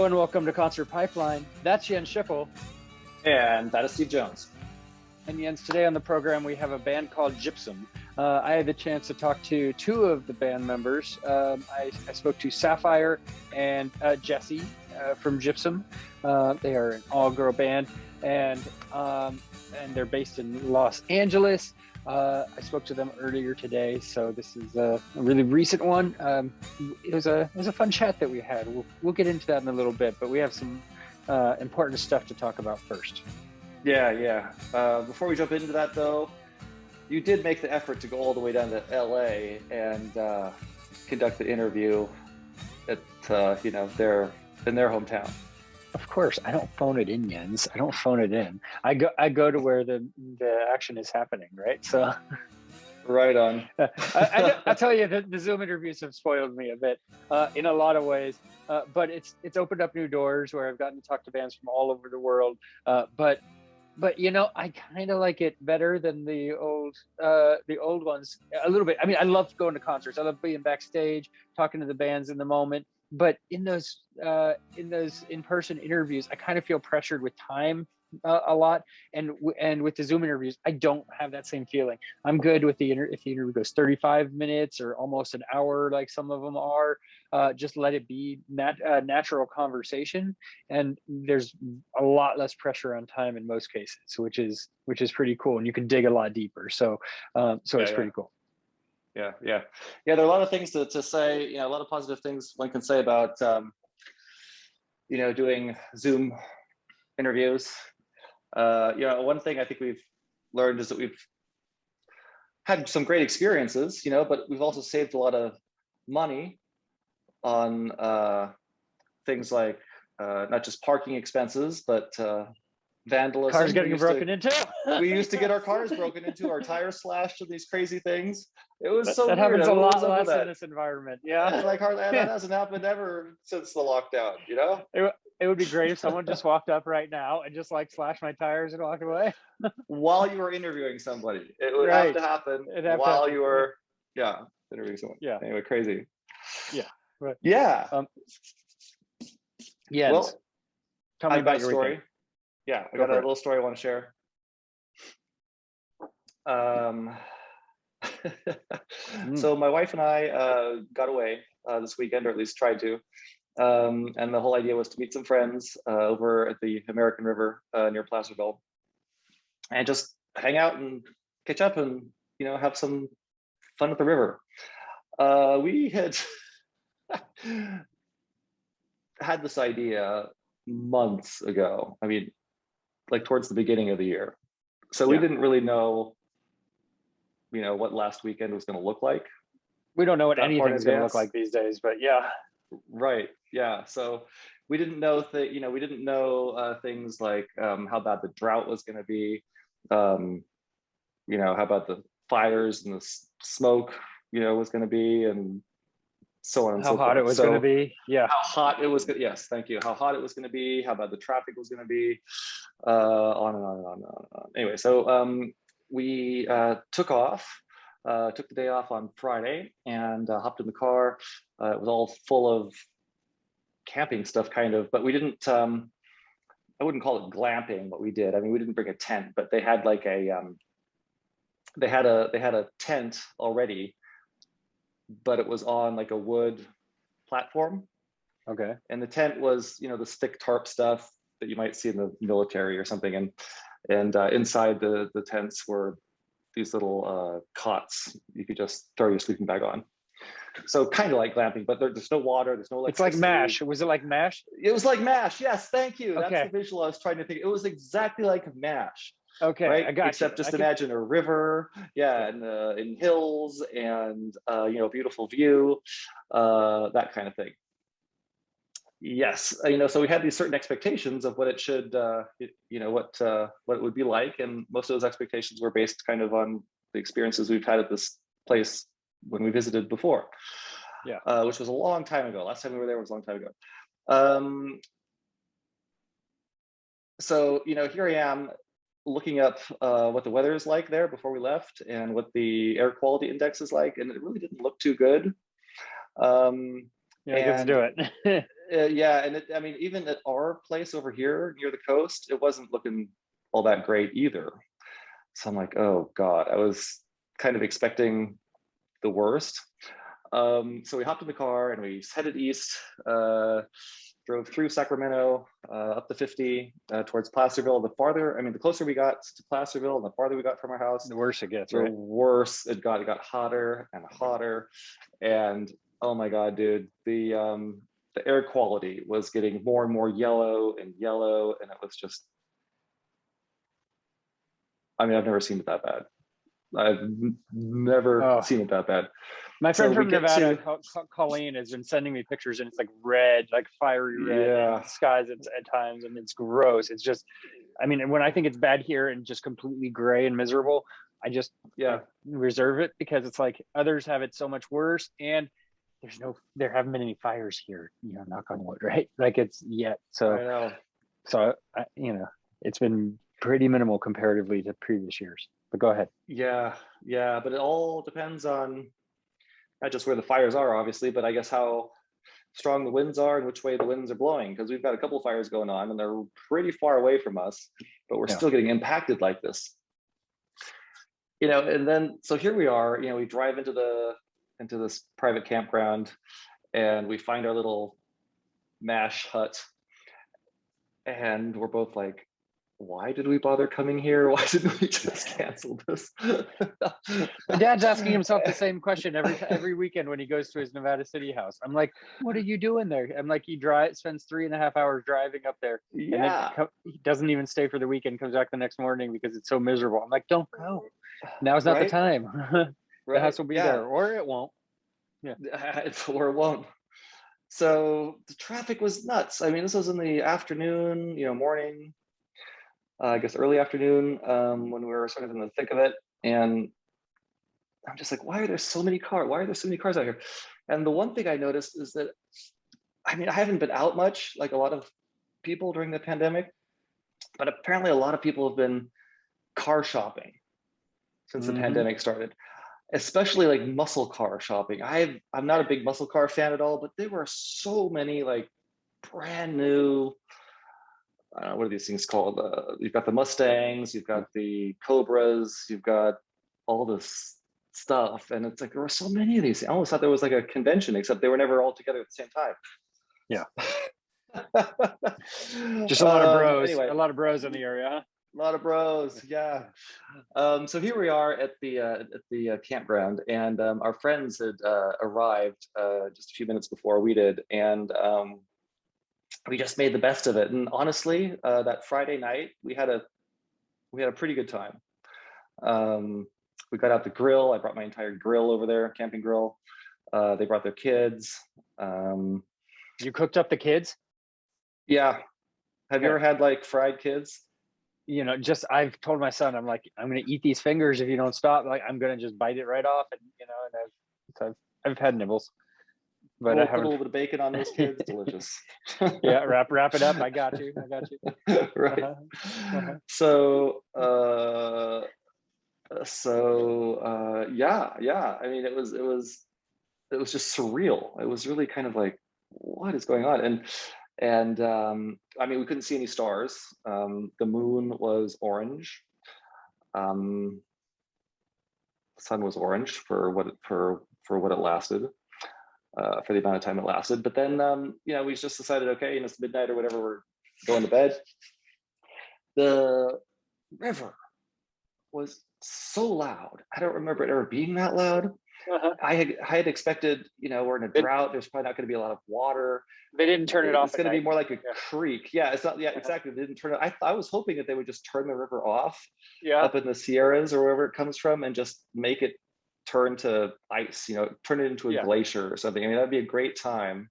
and welcome to Concert Pipeline. That's Jens Schiffel. And that is Steve Jones. And Jens, today on the program we have a band called Gypsum. I had the chance to talk to two of the band members. I spoke to Sapphire and Jessy from Gypsum. They are an all-girl band, and they're based in Los Angeles. I spoke to them earlier today, so this is a really recent one. It was a fun chat that we had. We'll get into that in a little bit, but we have some important stuff to talk about first. Yeah. Before we jump into that, though, you did make the effort to go all the way down to LA and conduct the interview at in their hometown. Of course, I don't phone it in, Jens. I don't phone it in. I go to where the action is happening, right? So, right on. I tell you, the Zoom interviews have spoiled me a bit in a lot of ways, but it's opened up new doors where I've gotten to talk to bands from all over the world. But I kind of like it better than the old ones a little bit. I mean, I love going to concerts. I love being backstage, talking to the bands in the moment. But in those in-person interviews, I kind of feel pressured with time a lot, and with the Zoom interviews, I don't have that same feeling. I'm good with if the interview goes 35 minutes or almost an hour, like some of them are. Just let it be natural conversation, and there's a lot less pressure on time in most cases, which is pretty cool, and you can dig a lot deeper. So it's pretty cool. Yeah. There are a lot of things to say. A lot of positive things one can say about doing Zoom interviews. One thing I think we've learned is that we've had some great experiences, but we've also saved a lot of money on things like not just parking expenses, but vandalism. Cars getting broken into. We used to get our cars broken into, our tires slashed, and these crazy things. It was so that weird. happens a lot less in this environment. Yeah, that hasn't happened ever since the lockdown. It would be great if someone just walked up right now and just slashed my tires and walked away. While you were interviewing somebody, it would have to happen while you were interviewing someone. Yeah. Anyway, crazy. Yeah. Right. Yeah. Yeah. Well, tell me about your story. Weekend. Yeah, I got a little story I want to share. So my wife and I got away this weekend, or at least tried to. And the whole idea was to meet some friends over at the American River near Placerville, and just hang out and catch up and have some fun at the river. We had had this idea months ago. I mean, like towards the beginning of the year. So we didn't really know, what last weekend was going to look like. We don't know what anything's going to look like these days, but yeah. Right. Yeah. So we didn't know that, we didn't know things like how bad the drought was going to be, how about the fires and the smoke, was going to be, and so on and so forth. How hot it was going to be. Yeah. How hot it was. Yes. Thank you. How hot it was going to be, how bad the traffic was going to be, on and on and on and on. Anyway, so we took the day off on Friday and hopped in the car. It was all full of camping stuff, kind of, but we didn't, I wouldn't call it glamping, what we did. I mean, we didn't bring a tent, but they had like they had a tent already, but it was on like a wood platform. Okay. And the tent was, the stick tarp stuff that you might see in the military or something. And inside the tents were these little cots you could just throw your sleeping bag on. So kind of like glamping, but there's no water, there's no electricity. It's like MASH. Was it like MASH? It was like MASH. Yes, thank you. Okay. That's the visual I was trying to think. It was exactly like MASH. Okay, right? I got Except you. just imagine a river, and in hills, and beautiful view, that kind of thing. Yes, so we had these certain expectations of what it should, what it would be like, and most of those expectations were based kind of on the experiences we've had at this place when we visited before. Yeah, which was a long time ago. Last time we were there was a long time ago. So here I am looking up what the weather is like there before we left, and what the air quality index is like, and it really didn't look too good. Let's do it. Yeah, and I mean, even at our place over here near the coast, it wasn't looking all that great either. So I'm like, oh God, I was kind of expecting the worst. So we hopped in the car and we headed east, drove through Sacramento, up the 50 towards Placerville. The closer we got to Placerville and the farther we got from our house, The worse it gets, the right? worse it got. It got hotter and hotter. And oh my God, dude, the air quality was getting more and more yellow and yellow. And it was just, I mean, I've never seen it that bad. I've never Oh, seen it that bad. my So friend we from get Nevada, to, Colleen, has been sending me pictures, and it's like red, like fiery red in yeah, the skies at times, and it's gross. It's just, I mean, when I think it's bad here and just completely gray and miserable, yeah, I reserve it because it's like others have it so much worse, and there haven't been any fires here, knock on wood, right? Like it's yet. I know. It's been pretty minimal comparatively to previous years. But go ahead. Yeah, yeah, but it all depends on not just where the fires are, obviously, but I guess how strong the winds are and which way the winds are blowing. Because we've got a couple fires going on, and they're pretty far away from us, but we're Yeah. still getting impacted like this. And then so here we are. We drive into this private campground, and we find our little mash hut, and we're both like, why did we bother coming here? Why didn't we just cancel this? My dad's asking himself the same question every weekend when he goes to his Nevada City house. I'm like, what are you doing there? I'm like, he spends 3.5 hours driving up there, and then Yeah, he doesn't even stay for the weekend. Comes back the next morning because it's so miserable. I'm like, don't go. Now's not the right, time. The right, house will be yeah, there, or it won't. Yeah. or it won't. So the traffic was nuts. I mean, this was in the afternoon, morning, I guess early afternoon, when we were sort of in the thick of it. And I'm just like, why are there so many cars? Why are there so many cars out here? And the one thing I noticed is that, I mean, I haven't been out much like a lot of people during the pandemic, but apparently a lot of people have been car shopping since the pandemic started, especially like muscle car shopping. I'm not a big muscle car fan at all, but there were so many like brand new, I don't know, what are these things called? You've got the Mustangs, you've got the Cobras, you've got all this stuff. And it's like, there were so many of these. I almost thought there was like a convention, except they were never all together at the same time. Yeah. Just a lot of bros. Anyway, A lot of bros in the area, huh? a lot of bros. Yeah. So here we are at the campground, and our friends had arrived just a few minutes before we did. And we just made the best of it. And honestly, that Friday night, we had a pretty good time. We got out the grill. I brought my entire grill over there, camping grill. They brought their kids. You cooked up the kids? Yeah. Have you Okay. ever had like fried kids? I've told my son, I'm like, I'm gonna eat these fingers if you don't stop. Like, I'm gonna just bite it right off, and I've had nibbles, but I Put a haven't. little bit of bacon on those kids. Delicious. Yeah, wrap it up. I got you. Right. Uh-huh. Yeah. I mean, it was just surreal. It was really kind of like, what is going on? And I mean, we couldn't see any stars. The moon was orange. The sun was orange for what it lasted, for the amount of time it lasted. But then, we just decided, okay, it's midnight or whatever, we're going to bed. The river was so loud. I don't remember it ever being that loud. Uh-huh. I had expected, we're in a drought. There's probably not going to be a lot of water. They didn't turn it off. It's going to be more like a Yeah. creek. Yeah, it's not. Yeah, exactly. They didn't turn it. I was hoping that they would just turn the river off, Yeah. up in the Sierras or wherever it comes from, and just make it turn to ice. Turn it into a glacier or something. I mean, that'd be a great time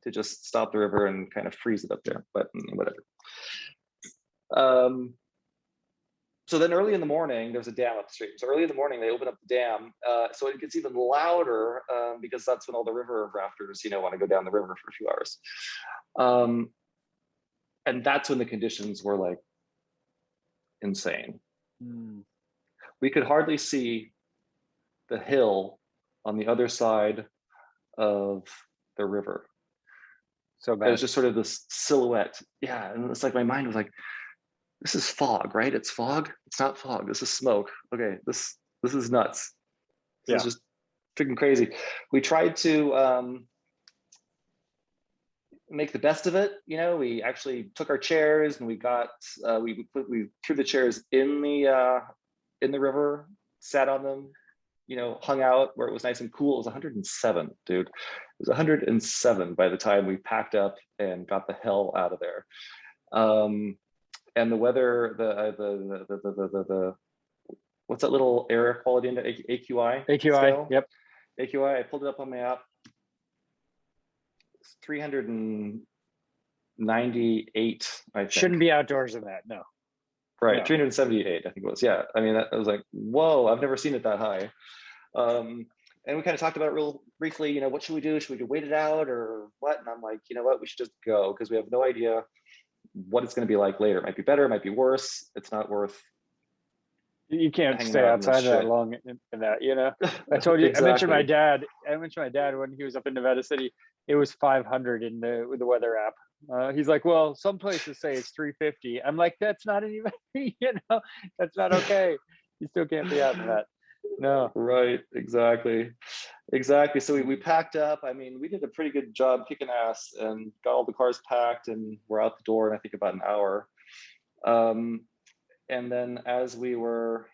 to just stop the river and kind of freeze it up there. But whatever. So then early in the morning, there's a dam upstream. So early in the morning, they open up the dam. So it gets even louder because that's when all the river rafters, want to go down the river for a few hours. And that's when the conditions were like insane. We could hardly see the hill on the other side of the river. So It was bad. just sort of this silhouette. Yeah, and it's like my mind was like, this is fog, right? It's fog. It's not fog. This is smoke. Okay, this is nuts. This is Yeah. just freaking crazy. We tried to make the best of it. You know, we actually took our chairs and we got we threw the chairs in the river, sat on them, you know, hung out where it was nice and cool. It was 107, dude. It was 107 by the time we packed up and got the hell out of there. And the weather, the what's that little air quality index, AQI AQI. scale? Yep. AQI. I pulled it up on my app. It's 398, I think. Shouldn't be outdoors in that. No. Right, No. 378, I think it was. Yeah, I mean, I was like, whoa, I've never seen it that high. And we kind of talked about it real briefly, you know, what should we do? Should we wait it out or what? And I'm like, you know what, we should just go because we have no idea what it's going to be like later. It might be better, it might be worse. It's not worth You can't hanging stay out in this outside that shit. long in that, you know. I told you, Exactly. I mentioned my dad when he was up in Nevada City, it was 500 with the weather app. He's like, well, some places say it's 350. I'm like, that's not even, you know, that's not okay. You still can't be out in that. No. Right, exactly. So we packed up. I mean, we did a pretty good job kicking ass and got all the cars packed and we're out the door in I think about an hour. And then as we were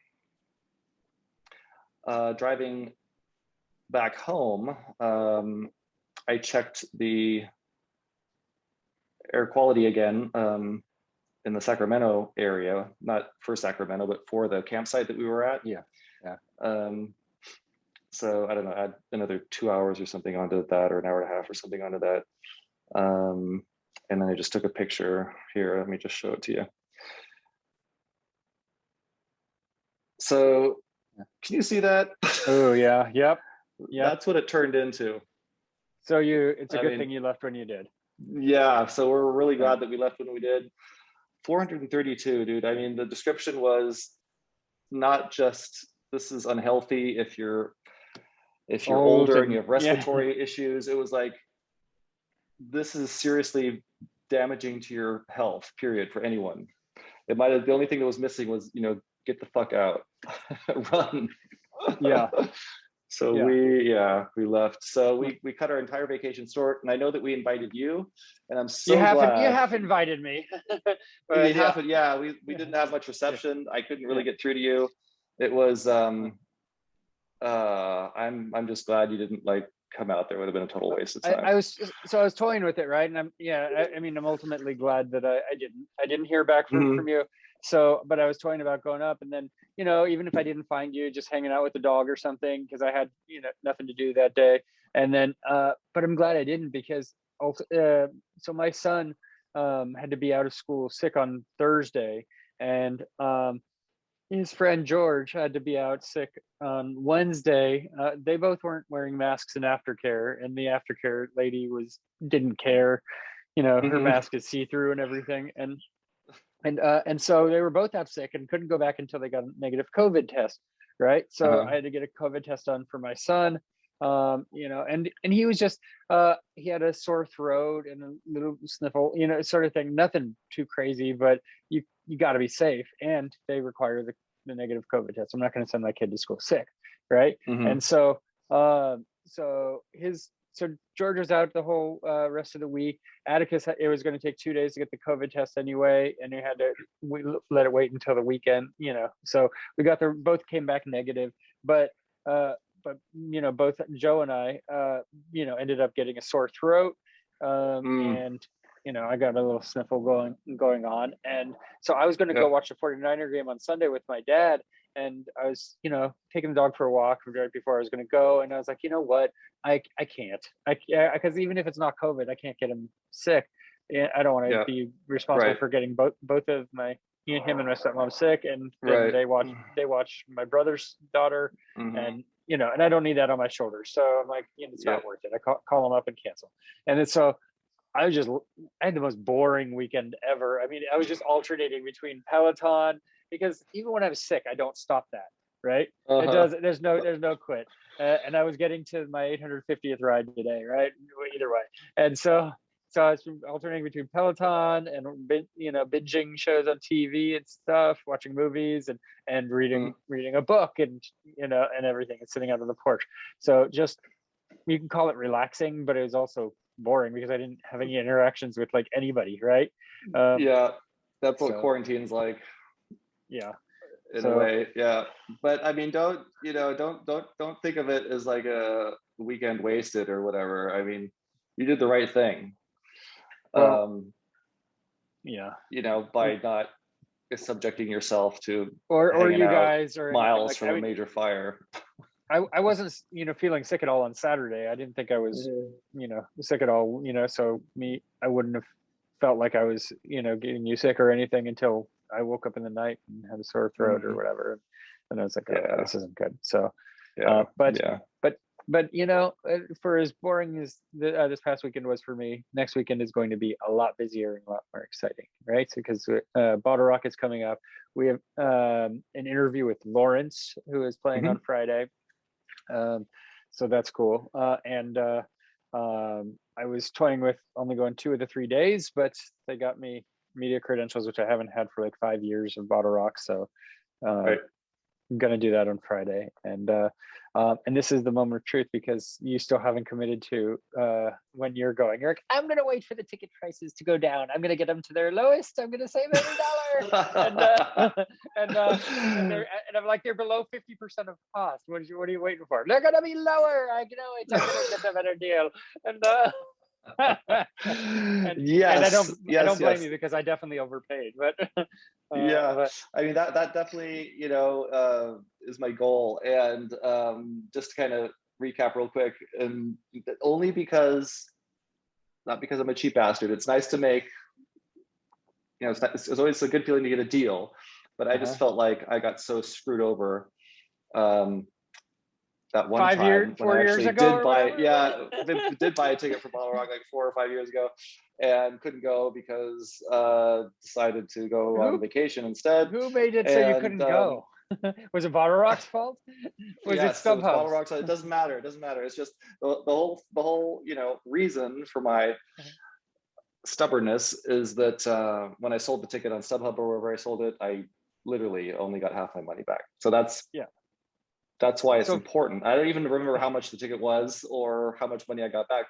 driving back home, I checked the air quality again in the Sacramento area, not for Sacramento, but for the campsite that we were at. Yeah. Yeah. So I don't know, add another 2 hours or something onto that, or an hour and a half or something onto that. And then I just took a picture here. Let me just show it to you. So can you see that? Oh yeah. Yep. Yep. That's what it turned into. So it's a good thing you left when you did. Yeah. So we're really glad that we left when we did. 432, dude. I mean, the description was not just this is unhealthy if you're older and you have respiratory issues. It was like, this is seriously damaging to your health, period, for anyone. It might have, the only thing that was missing was, you know, get the fuck out, run. Yeah. So yeah. we left. So we cut our entire vacation short, and I know that we invited you, and I'm so glad you have invited me. But you haven't. Yeah, we didn't have much reception. I couldn't really get through to you. It was I'm just glad you didn't like come out. There would have been a total waste of time. I was toying with it, right? And I mean, I'm ultimately glad that I didn't hear back from you. So, but I was toying about going up, and then, you know, even if I didn't find you, just hanging out with the dog or something, because I had, you know, nothing to do that day. And then, but I'm glad I didn't, because so my son had to be out of school sick on Thursday, and his friend George had to be out sick on Wednesday. They both weren't wearing masks in aftercare, and the aftercare lady didn't care. You know, her mask is see-through and everything, and so they were both out sick and couldn't go back until they got a negative COVID test, right? So I had to get a COVID test done for my son. You know, and he was just he had a sore throat and a little sniffle, you know, sort of thing. Nothing too crazy, but you got to be safe, and they require the negative COVID test. I'm not going to send my kid to school sick, right? And so so George was out the whole rest of the week. Atticus, it was going to take 2 days to get the COVID test anyway, and we let it wait until the weekend, you know. So we got there, both came back negative, but you know, both Joe and I, you know, ended up getting a sore throat, and you know, I got a little sniffle going on, and so I was going to go watch the 49er game on Sunday with my dad, and I was, you know, taking the dog for a walk right before I was going to go, and I was like, you know what, I can't, because even if it's not COVID, I can't get him sick. I don't want to be responsible for getting both of him and my stepmom sick, and then they watch my brother's daughter, and you know, and I don't need that on my shoulders. So I'm like, you know, it's not worth it. I call them up and cancel. And then so I had the most boring weekend ever. I mean, I was just alternating between Peloton, because even when I was sick, I don't stop that, right? There's no quit. And I was getting to my 850th ride today, right? Either way. And so so I was alternating between Peloton and binging shows on TV and stuff, watching movies and reading a book and and everything, and sitting out on the porch. So just, you can call it relaxing, but it was also boring because I didn't have any interactions with like anybody, right? Yeah, that's what so- quarantine's like. Yeah. In a way, yeah. But I mean, don't think of it as like a weekend wasted or whatever. I mean, you did the right thing. Well, yeah. By not subjecting yourself to Or hanging you out guys or miles like, from a major fire. I wasn't feeling sick at all on Saturday. I didn't think I was sick at all. So I wouldn't have felt like I was getting you sick or anything until I woke up in the night and had a sore throat or whatever, and I was like, oh, this isn't good. So but for as boring as this past weekend was for me, next weekend is going to be a lot busier and a lot more exciting, right? Because Bottle Rock is coming up. We have an interview with Lawrence, who is playing on Friday, so that's cool. And I was toying with only going 2 of the 3 days, but they got me media credentials, which I haven't had for like 5 years of Bottle Rock. So Right. I'm gonna do that on Friday, and this is the moment of truth because you still haven't committed to when you're going. You're like, I'm gonna wait for the ticket prices to go down. I'm gonna get them to their lowest. I'm gonna save every dollar. and I'm like, they're below 50% of cost. What are you waiting for? They're gonna be lower. I can always get them a better deal. And Yes, I don't blame you because I definitely overpaid, but I mean that definitely is my goal. And just to kind of recap real quick, and only because, not because I'm a cheap bastard, it's nice to make, it's always a good feeling to get a deal, but I just felt like I got so screwed over that one 5 time years, 4 when I years actually ago, did buy a ticket for Bottle Rock like 4 or 5 years ago, and couldn't go because decided to go on vacation instead. Who made it so you couldn't go? Was it Bottle Rock's fault? Was it So it's Bottle StubHub's? Rock. So it doesn't matter. It's just the whole reason for my stubbornness is that when I sold the ticket on StubHub or wherever I sold it, I literally only got half my money back. So that's why it's important. I don't even remember how much the ticket was or how much money I got back,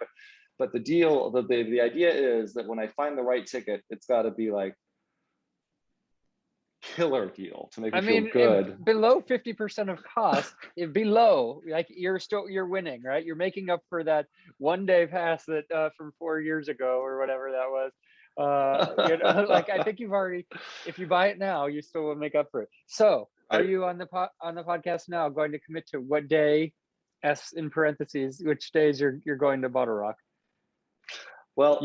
but the deal, the idea is that when I find the right ticket, it's got to be like killer deal to make me feel good. Below 50% of cost, below, like you're winning, right? You're making up for that 1 day pass that from 4 years ago or whatever that was. Like I think you've already, if you buy it now, you still will make up for it. So are you on the podcast now going to commit to what day, S in parentheses, which days you're going to Bottle Rock? Well,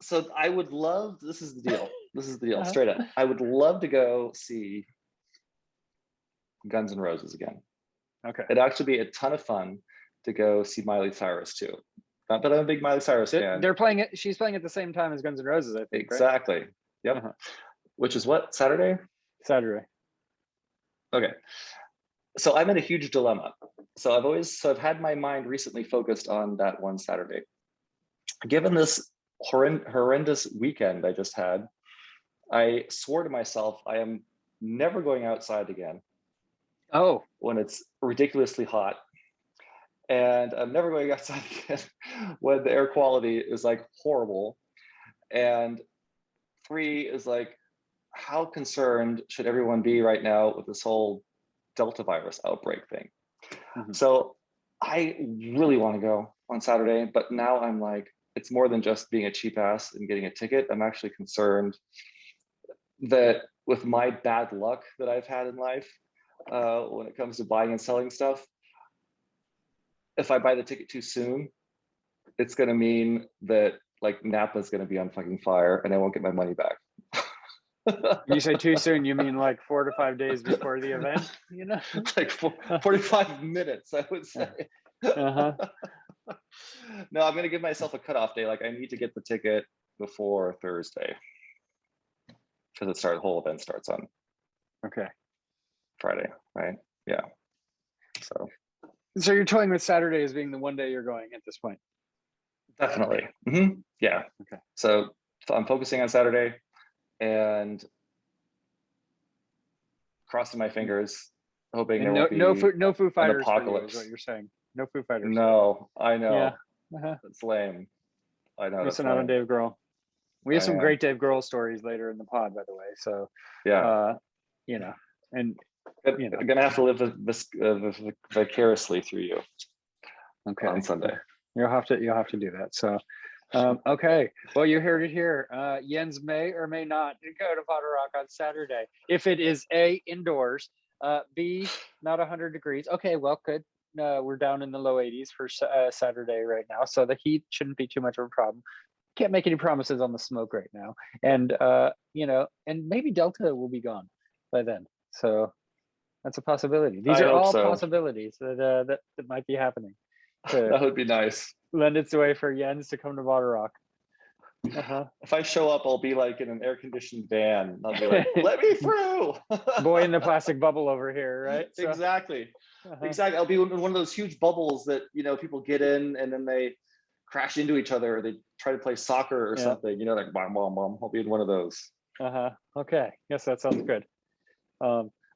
so I would love, this is the deal, straight up. I would love to go see Guns N' Roses again. Okay. It'd actually be a ton of fun to go see Miley Cyrus too. Not that I'm a big Miley Cyrus fan. They're playing it. She's playing at the same time as Guns N' Roses, I think. Exactly. Right? Yep. Which is what, Saturday? Saturday. Okay. So I'm in a huge dilemma. So I've had my mind recently focused on that one Saturday. Given this horrendous weekend I just had, I swore to myself I am never going outside again. Oh. When it's ridiculously hot. And I'm never going outside again when the air quality is like horrible. And 3 is like, how concerned should everyone be right now with this whole Delta virus outbreak thing? So I really want to go on Saturday, but now I'm like, it's more than just being a cheap ass and getting a ticket. I'm actually concerned that with my bad luck that I've had in life, when it comes to buying and selling stuff, if I buy the ticket too soon, it's going to mean that like Napa's going to be on fucking fire and I won't get my money back. You say too soon, you mean like 4 to 5 days before the event, Like 45 minutes, I would say. No, I'm going to give myself a cutoff day. Like I need to get the ticket before Thursday because the whole event starts on Friday, right? Yeah. So you're toying with Saturday as being the one day you're going at this point. Definitely. Yeah. Okay. So I'm focusing on Saturday and crossing my fingers, hoping there won't be no Foo an Fighters for you, apocalypse. is what you're saying. No Foo Fighters. No, I know. Yeah. It's lame. I know. Missing out on Dave Grohl. We have some am. great Dave Grohl stories later in the pod, by the way. So Yeah. And I'm gonna have to live this vicariously through you. Okay. On Sunday. You'll have to do that. So okay. Well, you heard it here. Jens may or may not go to Potter Rock on Saturday. If it is A, indoors, B, not 100 degrees. Okay, well, good. We're down in the low 80s for Saturday right now, so the heat shouldn't be too much of a problem. Can't make any promises on the smoke right now, and and maybe Delta will be gone by then. So that's a possibility. These are all possibilities that might be happening. That would be nice. Lend its way for Jens to come to Potter Rock. If I show up, I'll be like in an air-conditioned van. I'll be like, "Let me through." Boy in the plastic bubble over here, right? So, exactly. Exactly. I'll be in one of those huge bubbles that people get in and then they crash into each other, or they try to play soccer or something. Like bomb, bomb, bomb. I'll be in one of those. Okay. Yes, that sounds good.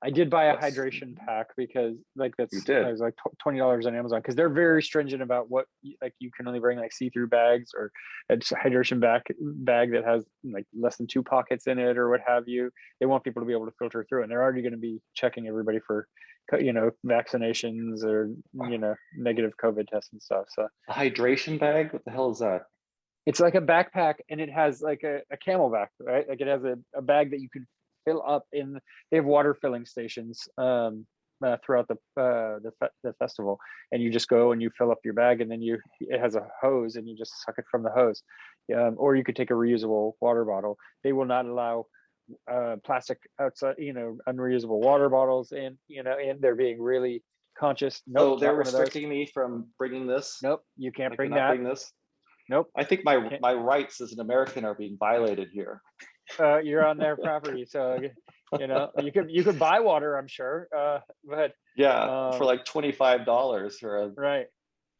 I did buy a hydration pack because it was like $20 on Amazon, because they're very stringent about what you can only bring like see-through bags or a hydration bag that has like less than 2 pockets in it or what have you. They want people to be able to filter through it, and they're already going to be checking everybody for vaccinations or negative COVID tests and stuff. So a hydration bag, what the hell is that? It's like a backpack, and it has like a camelback, right? Like it has a bag that you can fill up in. They have water filling stations throughout the festival, and you just go and you fill up your bag, and then it has a hose, and you just suck it from the hose. Or you could take a reusable water bottle. They will not allow plastic outside, unreusable water bottles in, and they're being really conscious. Nope, they're restricting me from bringing this. Nope, you can't bring that. Bring this. Nope. I think my rights as an American are being violated here. You're on their property, so you could buy water, I'm sure, but for like $25 for a right.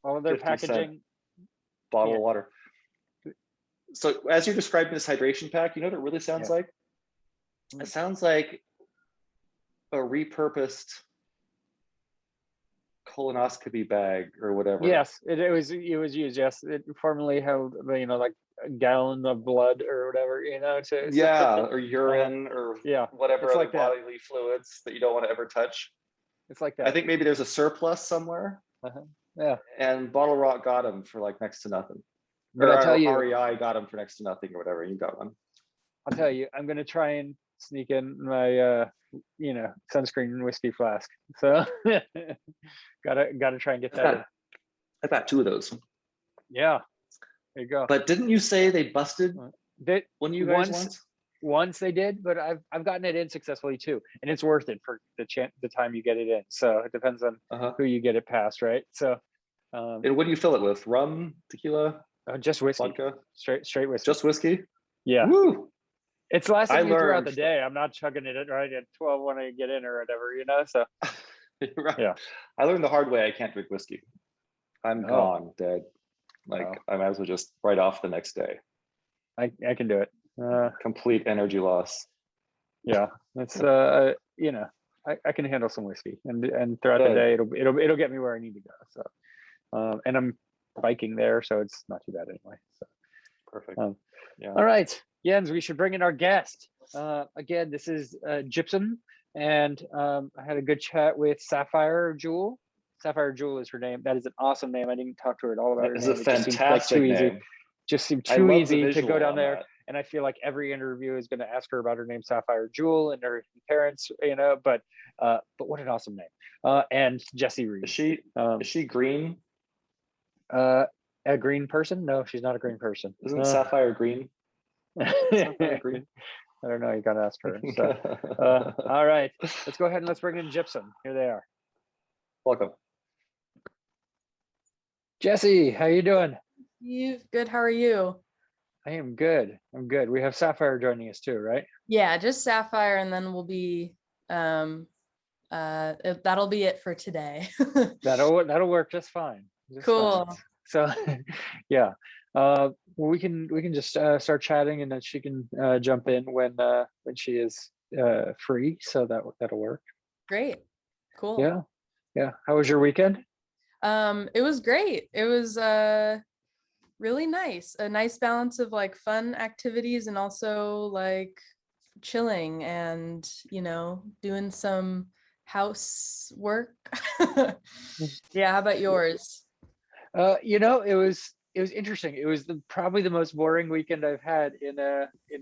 All of their packaging bottle of water. So as you're describing this hydration pack, you know what it really sounds like? It sounds like a repurposed colonoscopy bag or whatever. Yes, it was used. Yes, it formerly held like a gallon of blood or whatever, or urine or whatever other bodily fluids that you don't want to ever touch. It's like that. I think maybe there's a surplus somewhere. Yeah. And Bottle Rock got them for like next to nothing. But I'll tell you, REI got them for next to nothing or whatever. You got one. I'll tell you, I'm gonna try and sneak in my sunscreen whiskey flask. So gotta try and get that. I got 2 of those. Yeah, there you go. But didn't you say they busted when you guys once they did, but I've gotten it in successfully too, and it's worth it for the time you get it in. So it depends on who you get it past, right? So and what do you fill it with? Rum, tequila, just whiskey, vodka, straight whiskey. Just whiskey. Yeah. Woo! It's lasting me throughout the day. I'm not chugging it right at 12 when I get in or whatever, So right. Yeah, I learned the hard way. I can't drink whiskey. I'm gone, dead. I might as well just write off the next day. I can do it. Complete energy loss. Yeah, it's I can handle some whiskey, and throughout the day it'll get me where I need to go. So, and I'm biking there, so it's not too bad anyway. So perfect. All right, Jens, we should bring in our guest. Again, this is Gypsum, and I had a good chat with Sapphire Jewel. Sapphire Jewel is her name. That is an awesome name. I didn't talk to her at all about her name. It's a fantastic name. Just seemed too easy to go down there. And I feel like every interview is going to ask her about her name, Sapphire Jewel, and her parents, but what an awesome name. And Jessy Reed. Is she green? A green person? No, she's not a green person. Isn't Sapphire green? Sapphire green? I don't know. You got to ask her. So, all right, let's go ahead and let's bring in Gypsum. Here they are. Welcome. Jessy, how you doing? Good. How are you? I am good. I'm good. We have Sapphire joining us too, right? Yeah, just Sapphire, and then we'll be that'll be it for today. That'll work just fine. Cool. So yeah, we can just start chatting, and then she can jump in when she is free. So that'll work. Great. Cool. Yeah. How was your weekend? It was great. It was really nice. A nice balance of like fun activities and also like chilling and, doing some housework. Yeah, how about yours? It was interesting. It was probably the most boring weekend I've had in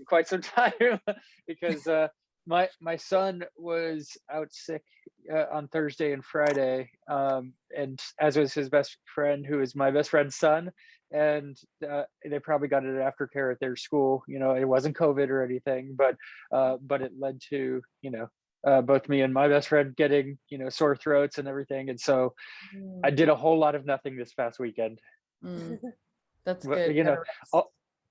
quite some time because my son was out sick on Thursday and Friday, and as was his best friend, who is my best friend's son, and they probably got it aftercare at their school. It wasn't COVID or anything, but it led to both me and my best friend getting sore throats and everything, and so I did a whole lot of nothing this past weekend. That's But, good.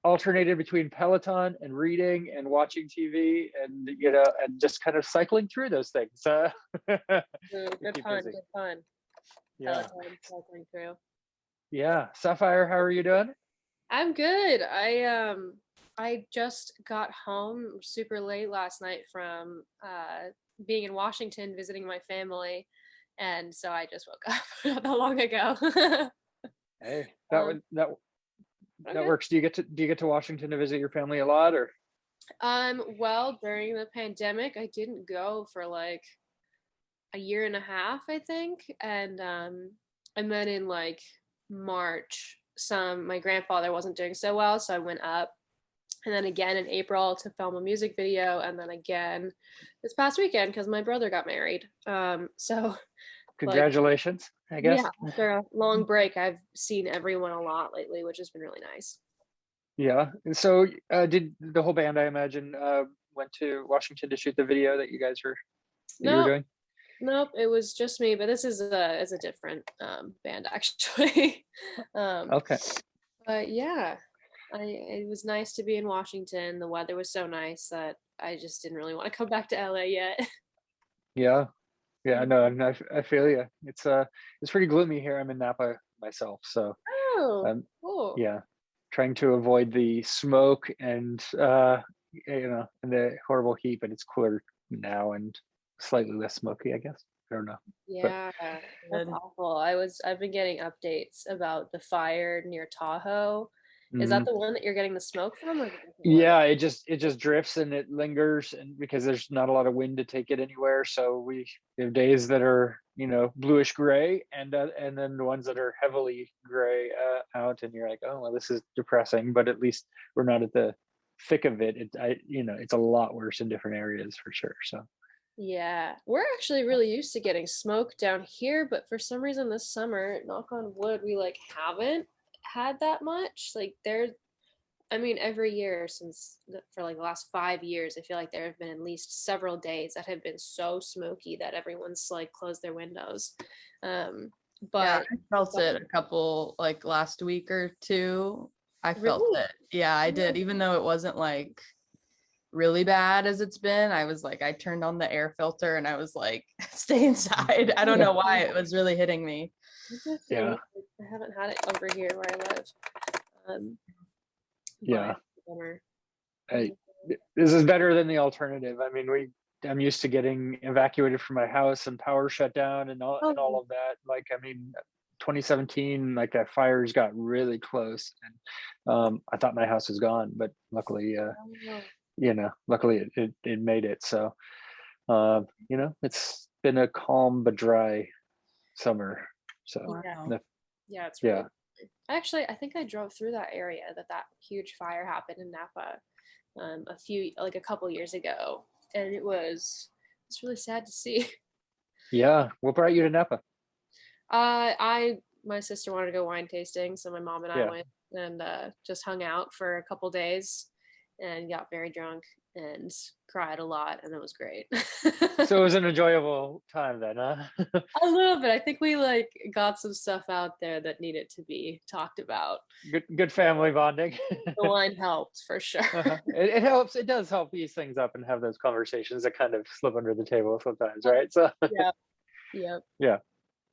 alternated between Peloton and reading and watching TV and and just kind of cycling through those things. Good fun. Yeah. Cycling through. Yeah. Sapphire, how are you doing? I'm good. I just got home super late last night from being in Washington visiting my family, and so I just woke up not that long ago. Hey, that Okay. works. Do you get to Washington to visit your family a lot, or? Well, during the pandemic, I didn't go for like a year and a half, I think, and then in like March, my grandfather wasn't doing so well, so I went up, and then again in April to film a music video, and then again this past weekend because my brother got married. So Congratulations, I guess. yeah, after a long break, I've seen everyone a lot lately, which has been really nice. Yeah. And so, did the whole band, I imagine, went to Washington to shoot the video that you were No, doing? nope, it was just me, but this is a different band actually. Okay. But yeah, it was nice to be in Washington. The weather was so nice that I just didn't really want to come back to LA yet. Yeah. Yeah. No, and I feel you. It's pretty gloomy here. I'm in Napa myself, so Oh, cool. yeah, trying to avoid the smoke and and the horrible heat, but it's cooler now and slightly less smoky, I guess. I don't know. Yeah, that's awful. I've been getting updates about the fire near Tahoe. Is that the one that you're getting the smoke from, or the different one? Yeah, it just drifts and it lingers, and because there's not a lot of wind to take it anywhere, so we have days that are bluish gray, and then the ones that are heavily gray out, and you're like, oh well, this is depressing, but at least we're not at the thick of it. It's a lot worse in different areas for sure. So Yeah, we're actually really used to getting smoke down here, but for some reason this summer, knock on wood, we like haven't had that much. Like every year for like the last 5 years, I feel like there have been at least several days that have been so smoky that everyone's like closed their windows. Yeah, But I felt it a couple like last week or two. I felt Really? it. Yeah, I did. Even though it wasn't like really bad as it's been, I was like, I turned on the air filter and I was like, stay inside. I don't know why it was really hitting me. Yeah. I haven't had it over here where I live. Yeah. Bummer. This is better than the alternative. I mean, I'm used to getting evacuated from my house and power shut down and all of that. Like, I mean, 2017, like that fires got really close, and I thought my house was gone, but luckily, luckily it made it. So, it's been a calm but dry summer. So, Wow. Yeah, it's really actually, I think I drove through that area that huge fire happened in Napa a couple years ago, and it's really sad to see. Yeah, what brought you to Napa? My sister wanted to go wine tasting, so my mom and I went and just hung out for a couple days, and got very drunk and cried a lot, and it was great. So it was an enjoyable time then, huh? A little bit. I think we like got some stuff out there that needed to be talked about. Good family bonding. The wine helped for sure. It helps. It does help ease things up and have those conversations that kind of slip under the table sometimes, right? So Yeah. Yep.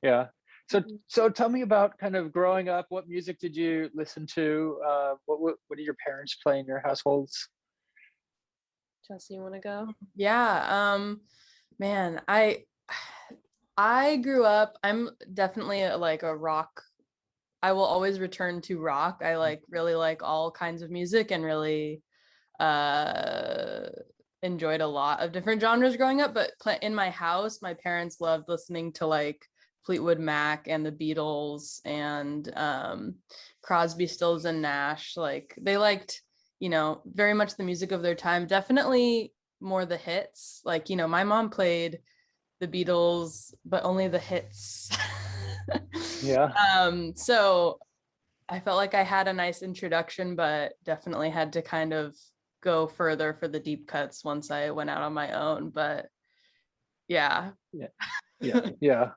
yeah. So Mhm. so tell me about kind of growing up. What music did you listen to? What did your parents play in your households? Jessy, you want to go? Yeah, man, I grew up, I'm definitely like a rock. I will always return to rock. I like really like all kinds of music and really uh enjoyed a lot of different genres growing up, but in my house, my parents loved listening to like Fleetwood Mac and the Beatles and Crosby, Stills and Nash. Like they liked, very much the music of their time, definitely more the hits. Like, my mom played the Beatles, but only the hits. Yeah. So I felt like I had a nice introduction, but definitely had to kind of go further for the deep cuts once I went out on my own. But yeah. Yeah.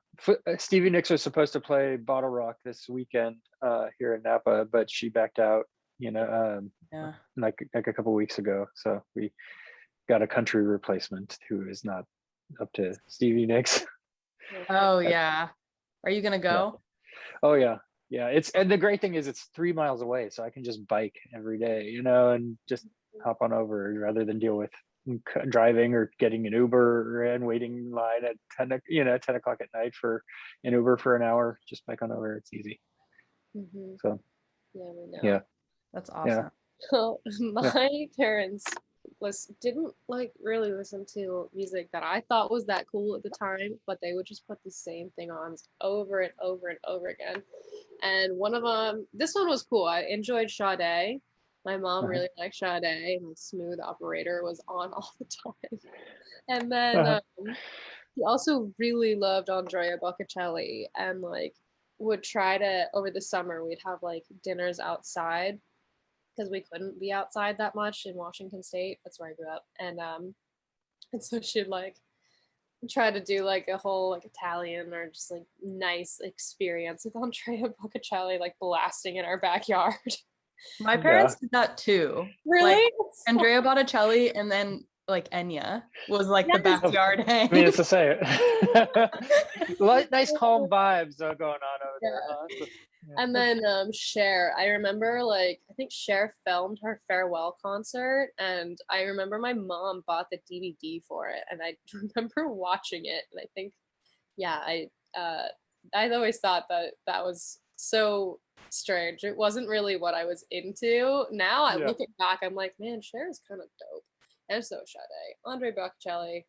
Stevie Nicks was supposed to play Bottle Rock this weekend here in Napa, but she backed out, Yeah. like a couple weeks ago. So we got a country replacement who is not up to Stevie Nicks. Oh yeah. Are you gonna Yeah. go? Oh yeah. Yeah. And the great thing is it's 3 miles away, so I can just bike every day, and just hop on over rather than deal with driving or getting an Uber and waiting in line at 10 o'clock at night for an Uber for an hour. Just bike on over. It's easy. Mm-hmm. So Yeah, we know. yeah. That's Yeah. awesome. Well, Yeah. my parents didn't like really listen to music that I thought was that cool at the time, but they would just put the same thing on over and over and over again. And one of them, this one was cool. I enjoyed Sade. My mom Uh-huh. really liked Sade, and like Smooth Operator was on all the time. And then Uh-huh. he also really loved Andrea Boccacelli, and like would try to over the summer we'd have like dinners outside because we couldn't be outside that much in Washington State. That's where I grew up, and so she'd like try to do like a whole like Italian or just like nice experience with Andrea Boccacelli like blasting in our backyard. My Yeah. parents did that too. Really? Like Andrea Botticelli and then like Enya was like the Yes. backyard hang. I mean, it's to say it. Nice calm vibes going on over there, Yeah. huh? So, yeah. And then Cher, I remember like I think Cher filmed her farewell concert, and I remember my mom bought the DVD for it, and I remember watching it, and I think yeah, I always thought that that was so strange. It wasn't really what I was into. Now I Yeah. look it back, I'm like, man, Cher is kind of dope, and so Sade, Andre Boccacelli,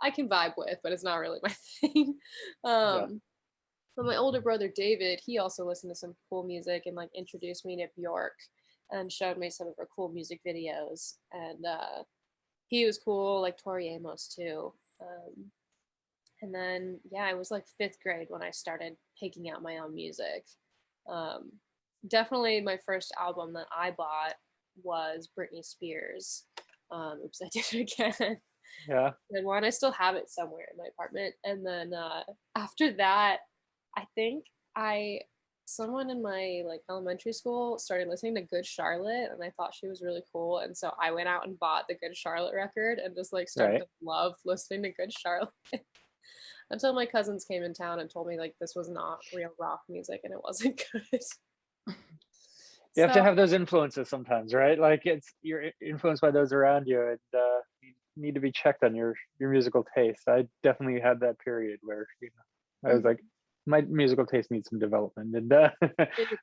I can vibe with, but it's not really my thing. Yeah. But my older brother David, he also listened to some cool music and like introduced me to Bjork and showed me some of her cool music videos. And he was cool, like Tori Amos too. And then yeah, I was like fifth grade when I started picking out my own music. Um, Definitely my first album that I bought was Britney Spears. Oops, I did it again. Yeah. And one, I still have it somewhere in my apartment. And then after that, I think I someone in my like elementary school started listening to Good Charlotte, and I thought she was really cool, and so I went out and bought the Good Charlotte record and just like started Right. to love listening to Good Charlotte until my cousins came in town and told me like this was not real rock music and it wasn't good. You have to So have those influences sometimes, right? Like you're influenced by those around you, and you need to be checked on your musical taste. I definitely had that period where I was like, my musical taste needs some development, and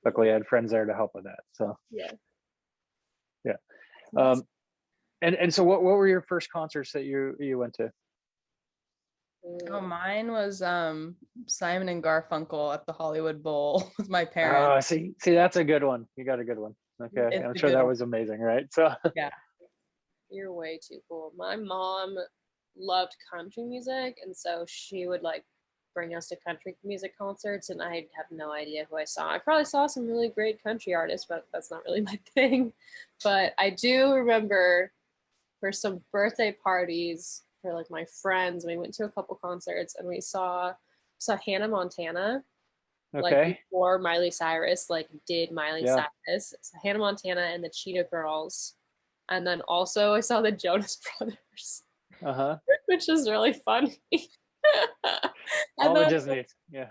luckily I had friends there to help with that. So yeah. um, and so what were your first concerts that you went to? Oh, mine was Simon and Garfunkel at the Hollywood Bowl with my Oh, parents. see, that's a good one. You got a good one. Okay, It's I'm a sure good that one. was amazing, right? So Yeah. You're way too cool. My mom loved country music, and so she would like bring us to country music concerts, and I have no idea who I saw. I probably saw some really great country artists, but that's not really my thing. But I do remember for some birthday parties for like my friends, we went to a couple concerts and we saw Hannah Montana, like Okay. before Miley Cyrus like did Miley Yeah. Cyrus. So Hannah Montana and the Cheetah Girls. And then also I saw the Jonas Brothers, which is really funny. And All the then Disney. Yeah.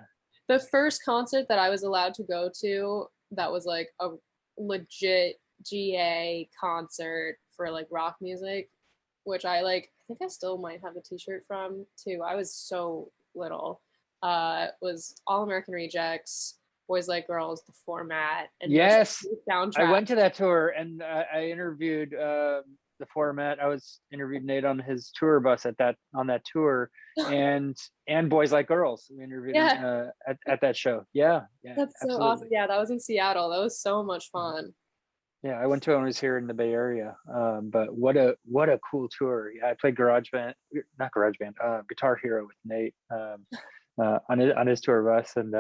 the first concert that I was allowed to go to that was like a legit GA concert for like rock music, which I think I still might have a t-shirt from too. I was so little. Was All American Rejects, Boys Like Girls, The Format, and Yes, soundtrack. I went to that tour and I interviewed the Format. I was interviewed Nate on his tour bus on that tour, and Boys Like Girls. We interviewed him, at that show. Yeah, That's so awesome. Yeah, that was in Seattle. That was so much fun. Yeah, I went to it when I was here in the Bay Area. But what a cool tour. Yeah, I played Guitar Hero with Nate on his tour bus, and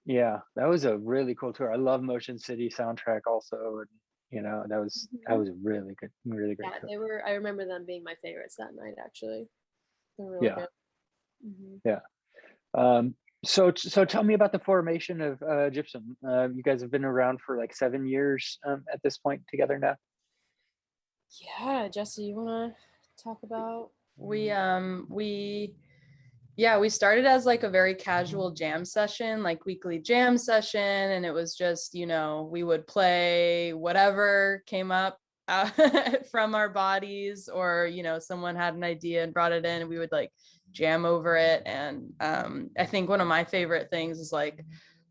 yeah, that was a really cool tour. I love Motion City soundtrack also, and that was a really great tour. I remember them being my favorites that night, actually. They were really good. Yeah. So tell me about the formation of Gypsum. You guys have been around for like 7 years at this point together now. Yeah, Jessy, you want to talk about? We started as like a very casual jam session, like weekly jam session, and it was just, we would play whatever came up from our bodies, or someone had an idea and brought it in, and we would like jam over it. And I think one of my favorite things is like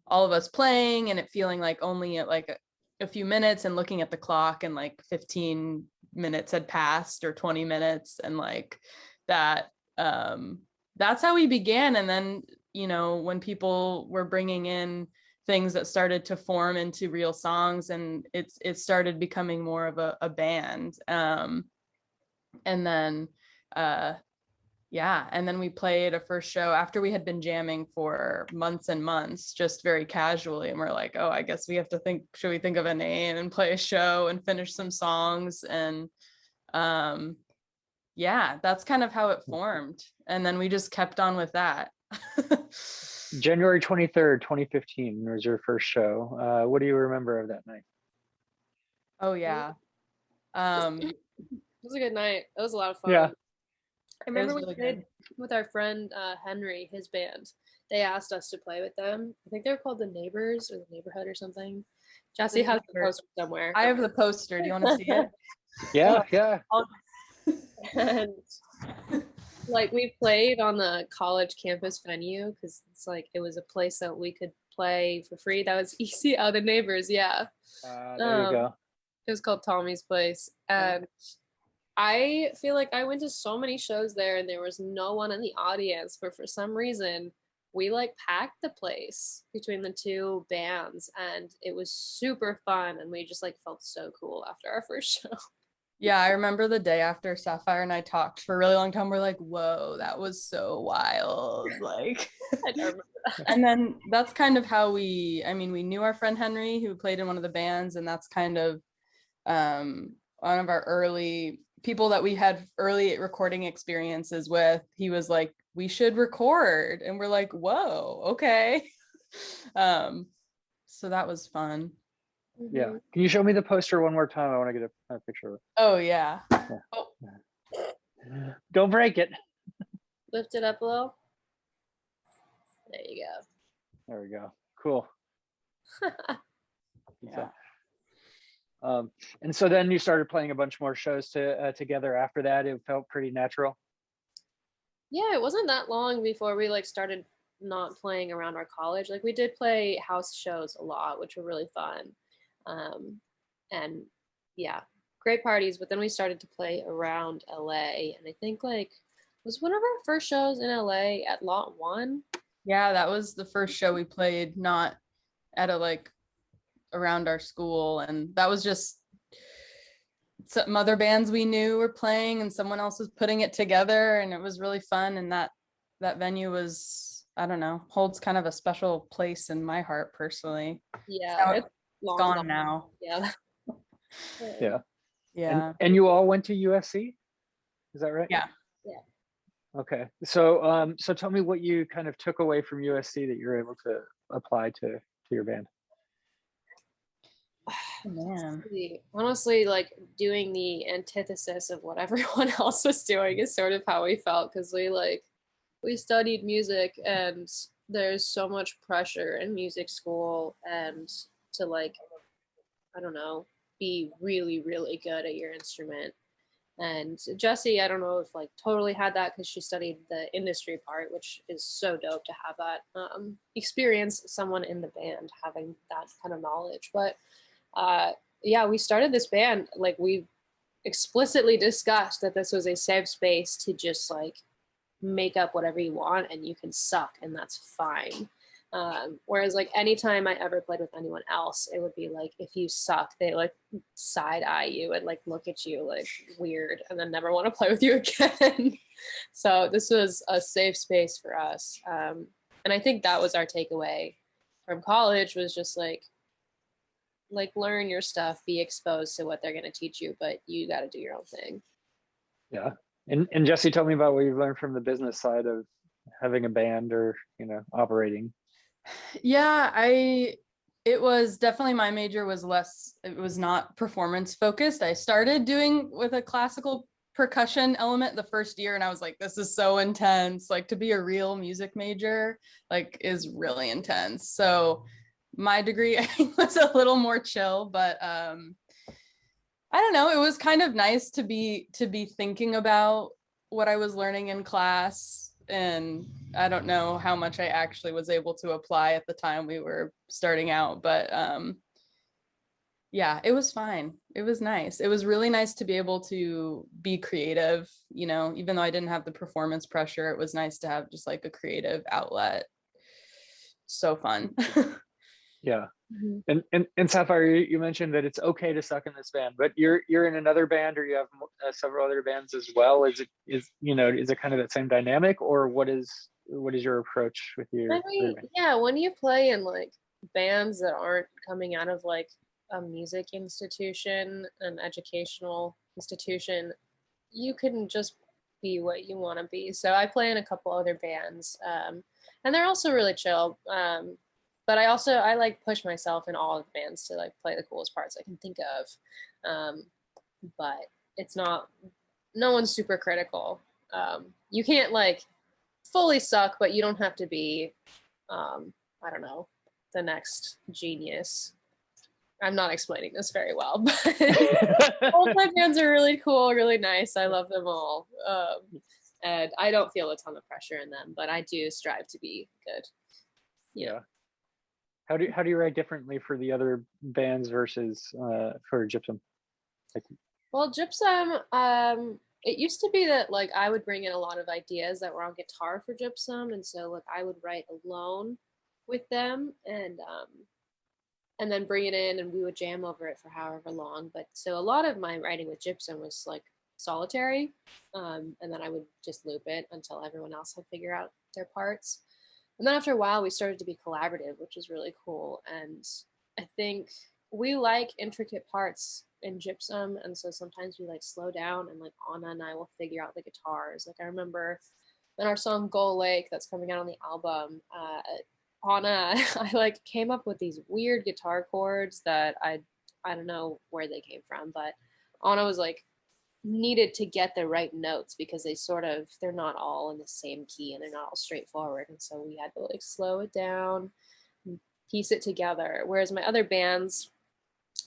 all of us playing and it feeling like only at like a few minutes, and looking at the clock and like 15 minutes had passed or 20 minutes, and like that that's how we began. And then when people were bringing in things that started to form into real songs, and it started becoming more of a band, and then and then we played a first show after we had been jamming for months and months, just very casually, and we're like, oh, I guess we have to should we think of a name and play a show and finish some songs? And that's kind of how it formed, and then we just kept on with that. January 23rd, 2015 was your first show. What do you remember of that night? Oh yeah. It was a good night. It was a lot of fun. Yeah. I remember we played with our friend Henry, his band. They asked us to play with them. I think they were called the Neighbors or the Neighborhood or something. Jessy has the poster somewhere. I have the poster. Do you want to see it? Yeah. And like we played on the college campus venue because it's like it was a place that we could play for free. That was easy. Oh, the Neighbors, yeah. There you go. It was called Tommy's Place, and I feel like I went to so many shows there and there was no one in the audience, but for some reason we like packed the place between the two bands, and it was super fun, and we just like felt so cool after our first show. Yeah, I remember the day after Sapphire and I talked for a really long time. We're like, whoa, that was so wild. Like, I don't remember that. And then that's kind of how we knew our friend Henry, who played in one of the bands, and that's kind of one of our early people that we had early recording experiences with. He was like, we should record, and we're like, whoa, okay. So that was fun. Yeah. Can you show me the poster one more time? I want to get a picture of it. Oh yeah. Oh. Don't break it. Lift it up a little. There you go. There we go. Cool. Yeah. And so then you started playing a bunch more shows together after that. It felt pretty natural. Yeah, it wasn't that long before we like started not playing around our college. Like we did play house shows a lot, which were really fun. And yeah, great parties. But then we started to play around LA, and I think like was one of our first shows in LA at Lot 1. Yeah, that was the first show we played, not at around our school, and that was just some other bands we knew were playing, and someone else was putting it together, and it was really fun. And that that venue was, I don't know, holds kind of a special place in my heart personally. Yeah, Now it's it's gone now. Yeah. Yeah. Yeah. And you all went to USC? Is that right? Yeah. Yeah. Okay. So so tell me what you kind of took away from USC that you're able to apply to your band. Man. Honestly, like doing the antithesis of what everyone else was doing is sort of how we felt, because we studied music and there's so much pressure in music school, and to like, I don't know, be really, really good at your instrument. And Jessy, I don't know if like totally had that because she studied the industry part, which is so dope to have that experience, someone in the band having that kind of knowledge. But yeah, we started this band, like we explicitly discussed that this was a safe space to just like make up whatever you want and you can suck and that's fine. Whereas like anytime I ever played with anyone else, it would be like, if you suck, they like side eye you and like look at you like weird and then never want to play with you again. So this was a safe space for us. And I think that was our takeaway from college, was just like learn your stuff, be exposed to what they're going to teach you, but you got to do your own thing. Yeah. And Jessy, tell me about what you've learned from the business side of having a band, or, you know, operating. Yeah, it was definitely, my major was less, it was not performance focused. I started doing with a classical percussion element the first year and I was like, this is so intense. Like, to be a real music major like is really intense. So my degree I think was a little more chill, but I don't know, it was kind of nice to be thinking about what I was learning in class. And I don't know how much I actually was able to apply at the time we were starting out, but yeah, it was fine. It was nice. It was really nice to be able to be creative, you know, even though I didn't have the performance pressure, it was nice to have just like a creative outlet. So fun. Yeah. Mm-hmm. And Sapphire, you mentioned that it's okay to suck in this band, but you're in another band, or you have several other bands as well. Is it kind of that same dynamic, or what is your approach with your I other mean, band? yeah, when you play in like bands that aren't coming out of like a music institution, an educational institution, you can just be what you want to be. So I play in a couple other bands, and they're also really chill. But I like push myself in all of the bands to like play the coolest parts I can think of. But it's not, no one's super critical. You can't like fully suck, but you don't have to be, I don't know, the next genius. I'm not explaining this very well, but all my bands are really cool, really nice. I love them all. And I don't feel a ton of pressure in them, but I do strive to be good. Yeah. How do you write differently for the other bands versus for Gypsum? Well, Gypsum, it used to be that like I would bring in a lot of ideas that were on guitar for Gypsum, and so like I would write alone with them, and then bring it in, and we would jam over it for however long. But so a lot of my writing with Gypsum was like solitary, and then I would just loop it until everyone else had figured out their parts. And then after a while, we started to be collaborative, which was really cool. And I think we like intricate parts in Gypsum, and so sometimes we like slow down, and like Anna and I will figure out the guitars. Like I remember in our song Goal Lake that's coming out on the album, Anna, I like came up with these weird guitar chords that I don't know where they came from, but Anna was like needed to get the right notes because they're not all in the same key and they're not all straightforward, and so we had to like slow it down, piece it together. Whereas my other bands,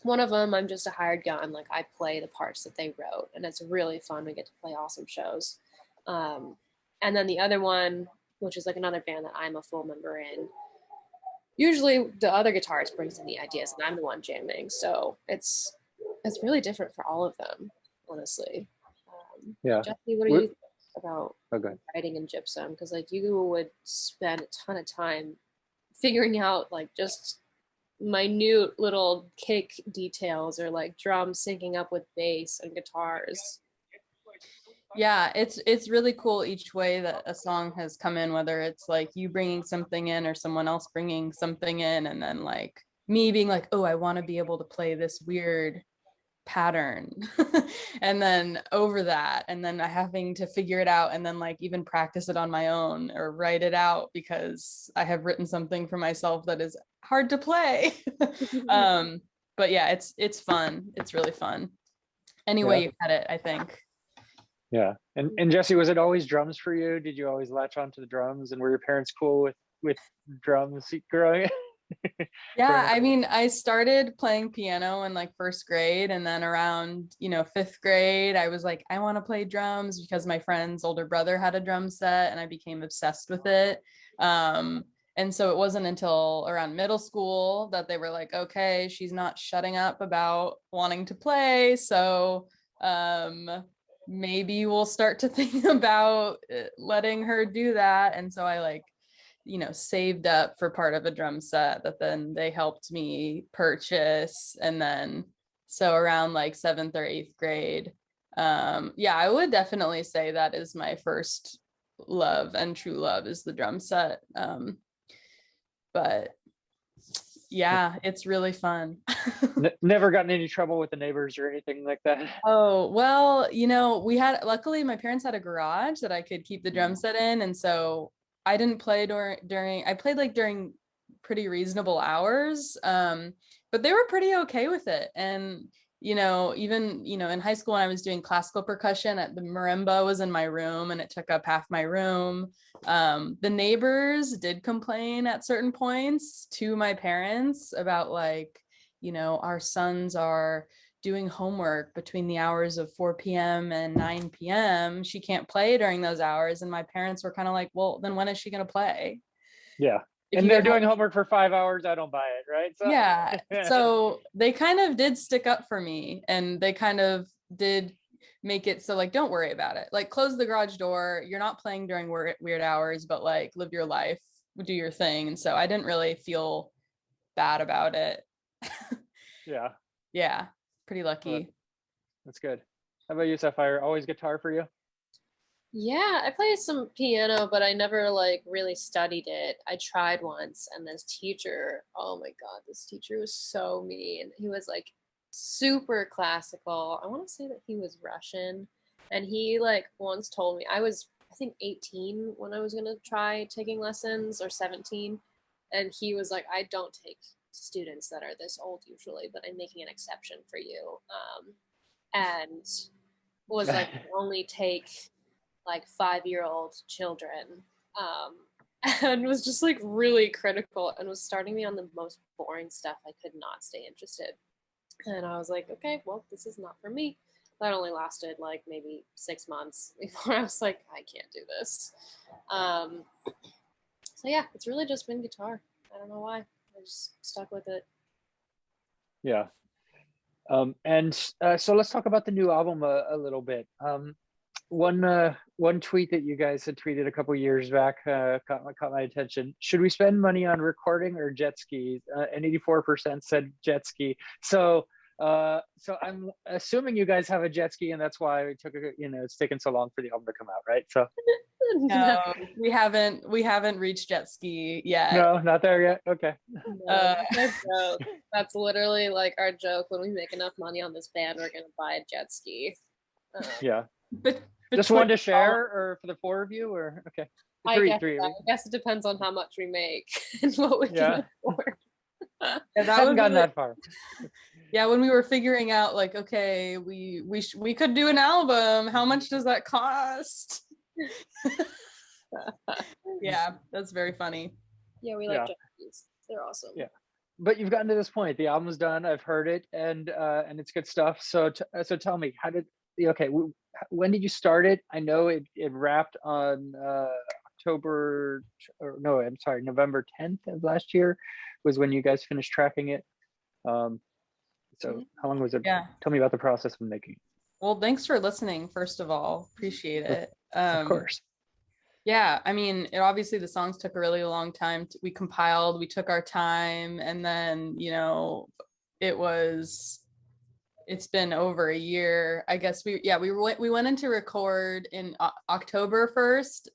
one of them I'm just a hired gun, like I play the parts that they wrote, and it's really fun. We get to play awesome shows. And then the other one, which is like another band that I'm a full member in, usually the other guitarist brings in the ideas and I'm the one jamming, so it's really different for all of them, honestly. Yeah. Jessy, what do you think about Okay. writing in Gypsum? Because like you would spend a ton of time figuring out like just minute little kick details, or like drums syncing up with bass and guitars. Yeah, it's really cool each way that a song has come in, whether it's like you bringing something in or someone else bringing something in, and then like me being like, oh, I want to be able to play this weird pattern and then over that, and then having to figure it out and then like even practice it on my own or write it out because I have written something for myself that is hard to play. But yeah, it's fun. It's really fun. Any way you cut it, I think. Yeah. And Jessy, was it always drums for you? Did you always latch on to the drums, and were your parents cool with drums growing? Yeah, I mean, I started playing piano in like first grade, and then around, fifth grade, I was like, I want to play drums because my friend's older brother had a drum set and I became obsessed with it. And so it wasn't until around middle school that they were like, okay, she's not shutting up about wanting to play. So maybe we'll start to think about letting her do that. And so I like, saved up for part of a drum set that then they helped me purchase. And then so around like seventh or eighth grade, yeah, I would definitely say that is my first love and true love is the drum set. But yeah, it's really fun. Never gotten any trouble with the neighbors or anything like that? Oh, well, luckily my parents had a garage that I could keep the drum set in. And so I didn't play I played like during pretty reasonable hours. But they were pretty okay with it. And, even, in high school when I was doing classical percussion, the marimba was in my room and it took up half my room. The neighbors did complain at certain points to my parents about like, our sons are doing homework between the hours of 4 p.m. and 9 p.m. She can't play during those hours. And my parents were kind of like, well, then when is she going to play? Yeah. And they're doing homework for 5 hours. I don't buy it, right? So yeah. So they kind of did stick up for me, and they kind of did make it so like, don't worry about it. Like, close the garage door. You're not playing during weird hours, but like live your life, do your thing. And so I didn't really feel bad about it. Yeah. Yeah. Pretty lucky. Well, that's good. How about you, Sapphire? Always guitar for you? Yeah, I played some piano, but I never like really studied it. I tried once, and this teacher, oh my God, this teacher was so mean. He was like super classical. I want to say that he was Russian, and he like once told me, I was I think 18 when I was gonna try taking lessons, or 17, and he was like, I don't take students that are this old usually, but I'm making an exception for you. And was like, only take like 5-year-old children, and was just like really critical and was starting me on the most boring stuff. I could not stay interested, and I was like, okay, well, this is not for me. That only lasted like maybe 6 months before I was like, I can't do this. So yeah, it's really just been guitar. I don't know why. I just stuck with it. Yeah. And so let's talk about the new album a little bit. One tweet that you guys had tweeted a couple years back caught my attention. Should we spend money on recording or jet skis? And 84% said jet ski. So I'm assuming you guys have a jet ski, and that's why it took it's taken so long for the album to come out, right? So no, we haven't reached jet ski yet. No, not there yet. Okay. No, that's literally like our joke. When we make enough money on this band, we're gonna buy a jet ski. Yeah. But just one to share, or for the 4 of you, or okay. I guess it depends on how much we make and what we can afford. Yeah, haven't gotten that far. Yeah, when we were figuring out like, okay, we could do an album. How much does that cost? Yeah, that's very funny. Yeah, we like jet skis. They're awesome. Yeah, but you've gotten to this point. The album's done. I've heard it, and it's good stuff. So tell me, when did you start it? I know it wrapped on November 10th of last year was when you guys finished tracking it. So how long was it? Yeah. Tell me about the process of making it. Well, thanks for listening, first of all. Appreciate it. Of course. Yeah, I mean, obviously the songs took a really long time. We compiled, we took our time, and then, it was it's been over a year. I guess we went into record in October 1st,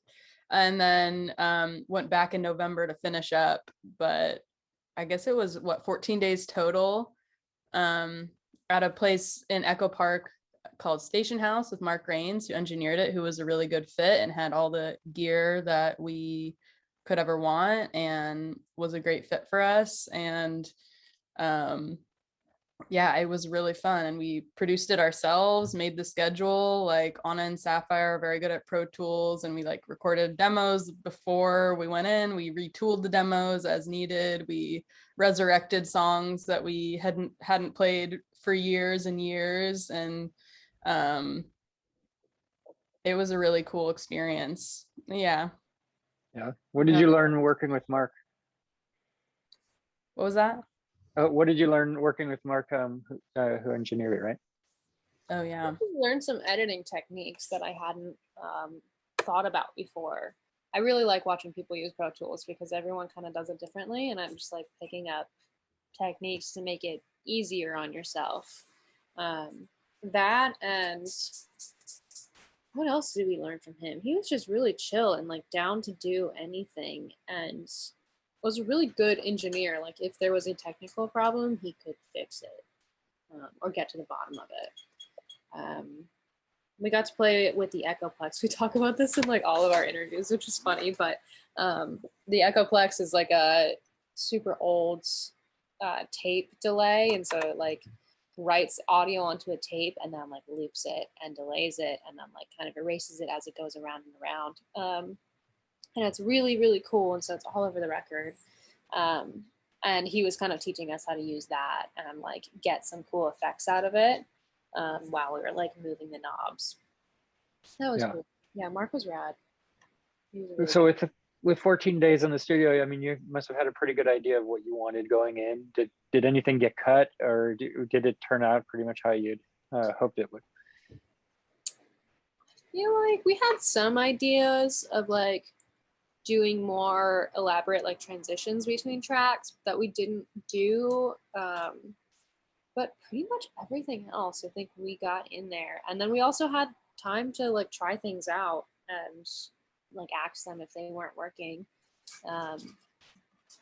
and then went back in November to finish up. But I guess it was 14 days total, at a place in Echo Park called Station House with Mark Rains, who engineered it, who was a really good fit and had all the gear that we could ever want and was a great fit for us. And yeah, it was really fun, and we produced it ourselves, made the schedule. Like Anna and Sapphire are very good at Pro Tools, and we like recorded demos before we went in. We retooled the demos as needed. We resurrected songs that we hadn't played for years and years, and it was a really cool experience. Yeah. What did you learn working with Mark? What was that? What did you learn working with Mark, who engineered it, right? Oh yeah. I learned some editing techniques that I hadn't thought about before. I really like watching people use Pro Tools because everyone kind of does it differently, and I'm just like picking up techniques to make it easier on yourself. That, and what else did we learn from him? He was just really chill and like down to do anything, and was a really good engineer. Like if there was a technical problem, he could fix it, or get to the bottom of it. We got to play with the Echoplex. We talk about this in like all of our interviews, which is funny, but the Echoplex is like a super old tape delay, and so it like writes audio onto a tape and then like loops it and delays it and then like kind of erases it as it goes around and around. And it's really, really cool, and so it's all over the record. And he was kind of teaching us how to use that and like get some cool effects out of it while we were like moving the knobs. That was cool. Yeah, Mark was rad. Was really so with 14 days in the studio, I mean, you must have had a pretty good idea of what you wanted going in. Did anything get cut, or did it turn out pretty much how you'd hoped it would? I feel like we had some ideas of like doing more elaborate like transitions between tracks that we didn't do, but pretty much everything else I think we got in there. And then we also had time to like try things out and like axe them if they weren't working.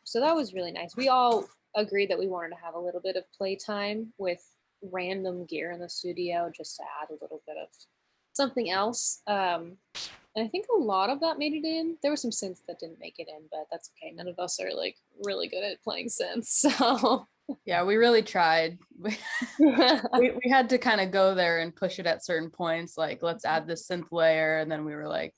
So that was really nice. We all agreed that we wanted to have a little bit of playtime with random gear in the studio just to add a little bit of something else. And I think a lot of that made it in. There were some synths that didn't make it in, but that's okay. None of us are like really good at playing synths, so yeah, we really tried. we had to kind of go there and push it at certain points, like let's add this synth layer, and then we were like,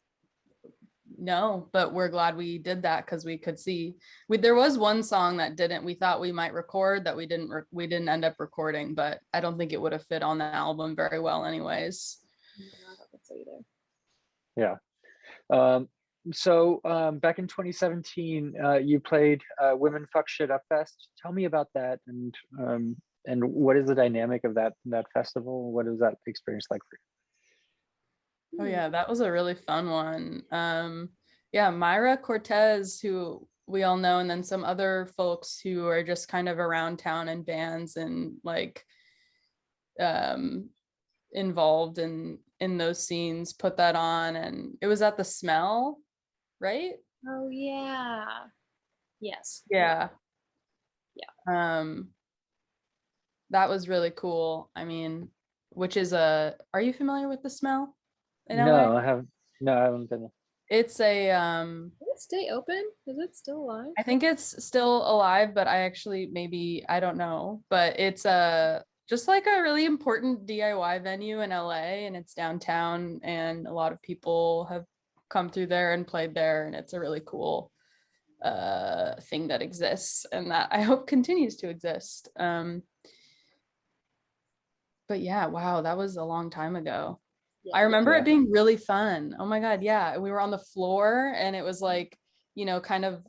no, but we're glad we did that because we could see there was one song that we thought we might record that we didn't end up recording, but I don't think it would have fit on the album very well anyways. No, I don't think so either. Yeah. So back in 2017, you played Women Fuck Shit Up Fest. Tell me about that, and what is the dynamic of that festival? What is that experience like for you? Oh yeah, that was a really fun one. Yeah, Myra Cortez, who we all know, and then some other folks who are just kind of around town in bands and like involved in those scenes, put that on, and it was at the Smell, right? Oh yeah. Yes. Yeah. Yeah. That was really cool. I mean, which is are you familiar with the Smell in LA? No, I haven't been. It's a Did it stay open? Is it still alive? I think it's still alive, but I actually I don't know, but it's just like a really important DIY venue in LA, and it's downtown, and a lot of people have come through there and played there, and it's a really cool thing that exists and that I hope continues to exist. But yeah, wow, that was a long time ago. Yeah, I remember it being really fun. Oh my God, yeah. We were on the floor, and it was like, kind of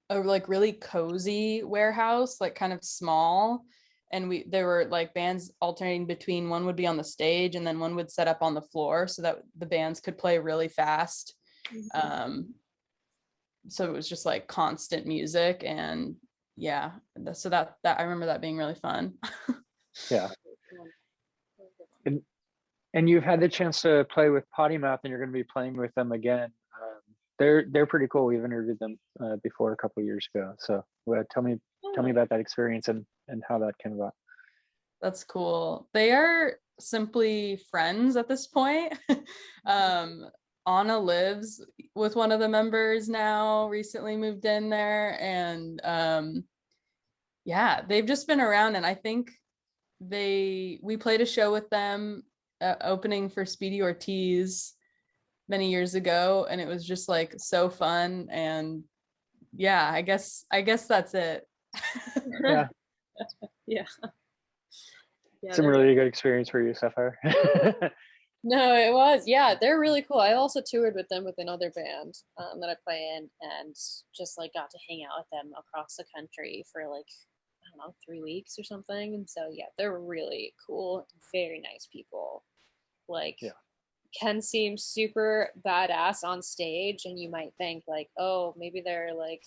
a like really cozy warehouse, like kind of small. And there were like bands alternating between, one would be on the stage and then one would set up on the floor so that the bands could play really fast. Mm-hmm. So it was just like constant music, and yeah, so that I remember that being really fun. Yeah. And you've had the chance to play with Potty Mouth, and you're going to be playing with them again. They're pretty cool. We've interviewed them before a couple of years ago. So tell me about that experience and how that came about. That's cool. They are simply friends at this point. Anna lives with one of the members now, recently moved in there, and yeah, they've just been around, and I think we played a show with them opening for Speedy Ortiz many years ago, and it was just like so fun. And yeah, I guess that's it. Yeah. Yeah. Some really good experience for you, Sapphire. No, it was. Yeah, they're really cool. I also toured with them with another band that I play in, and just like got to hang out with them across the country for like, I don't know, 3 weeks or something. And so yeah, they're really cool, very nice people. Like, yeah. can seem super badass on stage, and you might think like, oh, maybe they're like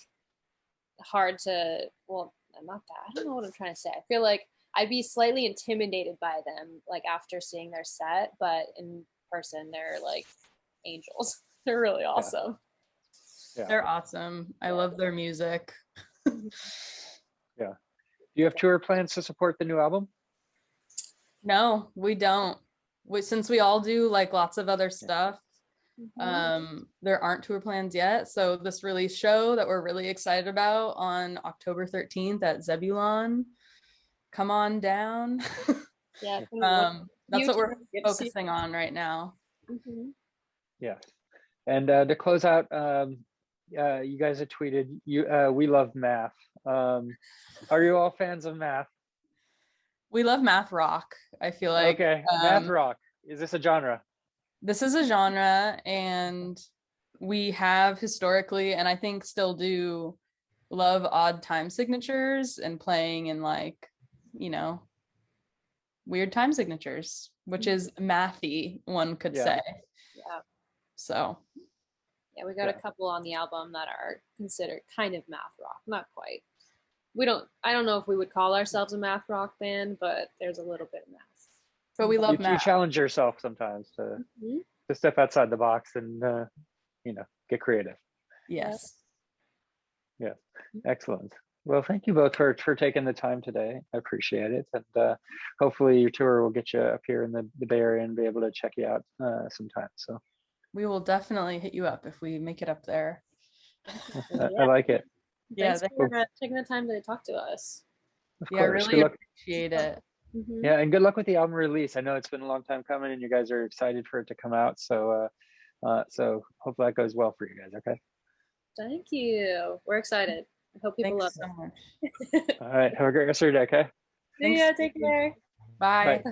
hard to, well, not that, I don't know what I'm trying to say. I feel like I'd be slightly intimidated by them like after seeing their set, but in person they're like angels. They're really awesome. Yeah. They're awesome. I love their music. Yeah. Do you have tour plans to support the new album? No, we don't. Since we all do like lots of other stuff, there aren't tour plans yet. So this release show that we're really excited about on October 13th at Zebulon, come on down. Yeah. That's what we're focusing on right now. Yeah. And to close out, you guys have tweeted, we love math. Are you all fans of math? We love math rock, I feel like. Okay, math rock. Is this a genre? This is a genre, and we have historically, and I think still do, love odd time signatures and playing in like, you know, weird time signatures, which is mathy, one could say. Yeah. So. Yeah, we got a couple on the album that are considered kind of math rock, not quite. I don't know if we would call ourselves a math rock band, but there's a little bit of math. But we love math. You challenge yourself sometimes to step outside the box and get creative. Yes. Yeah. Excellent. Well, thank you both for taking the time today. I appreciate it. And hopefully your tour will get you up here in the Bay Area and be able to check you out sometime. So we will definitely hit you up if we make it up there. I like it. Thanks for taking the time to talk to us. Of course. I really appreciate it. Yeah, and good luck with the album release. I know it's been a long time coming, and you guys are excited for it to come out. So, so hopefully that goes well for you guys. Okay. Thank you. We're excited. I hope people love it. So much. All right. Have a great rest of your day. Okay. See ya. Take care. Bye. Bye.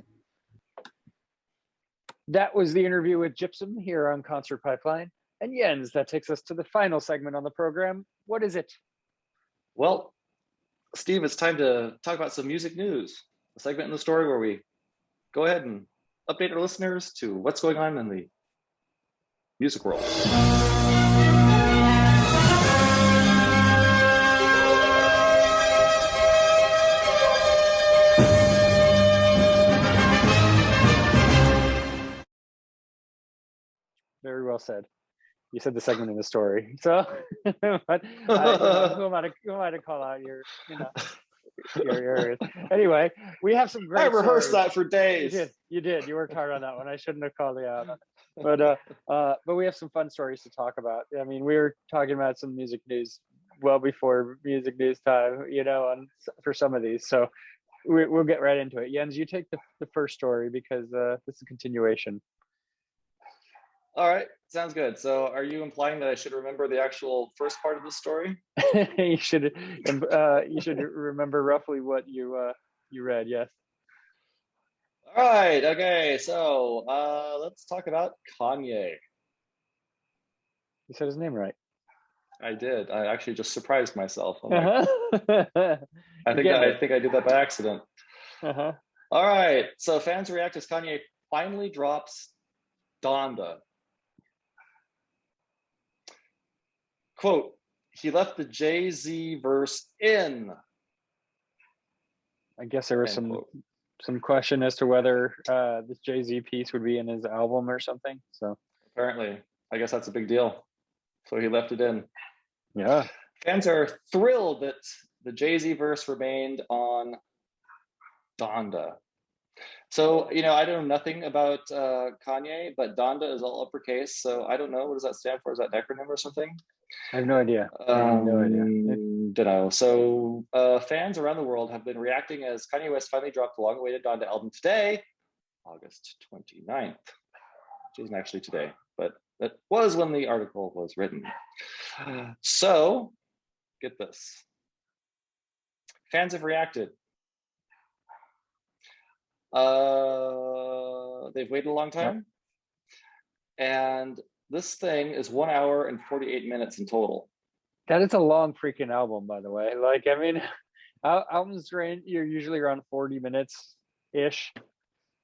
That was the interview with Gypsum here on Concert Pipeline. And Jens, that takes us to the final segment on the program. What is it? Well, Steve, it's time to talk about some music news. A segment in the story where we go ahead and update our listeners to what's going on in the music world. Very well said. You said the segment in the story. So, but who am I to call out your areas? Anyway, we have some great. I rehearsed stories. that for days. You did. You worked hard on that one. I shouldn't have called you out. But we have some fun stories to talk about. I mean, we were talking about some music news well before music news time, for some of these. So we'll get right into it. Jens, you take the first story because this is a continuation. All right, sounds good. So are you implying that I should remember the actual first part of the story? You should remember roughly what you read, yes. All right, okay, so let's talk about Kanye. You said his name right. I did. I actually just surprised myself. I'm like, I think I did that by accident. All right, so fans react as Kanye finally drops Donda. Quote, he left the Jay-Z verse in I guess there was End quote. some question as to whether this Jay-Z piece would be in his album or something. So Apparently, I guess that's a big deal. So he left it in. yeah, Fans are thrilled that the Jay-Z verse remained on Donda. So, I know nothing about Kanye, but Donda is all uppercase. So I don't know. What does that stand for? Is that an acronym or something? I have no idea. I have no idea. Don't know. So fans around the world have been reacting as Kanye West finally dropped the long-awaited Donda album today, August 29th, which isn't actually today, but that was when the article was written. So, get this. Fans have reacted. They've waited a long time. And this thing is 1 hour and 48 minutes in total. That is a long freaking album, by the way. Like, I mean, albums you're usually around 40 minutes ish.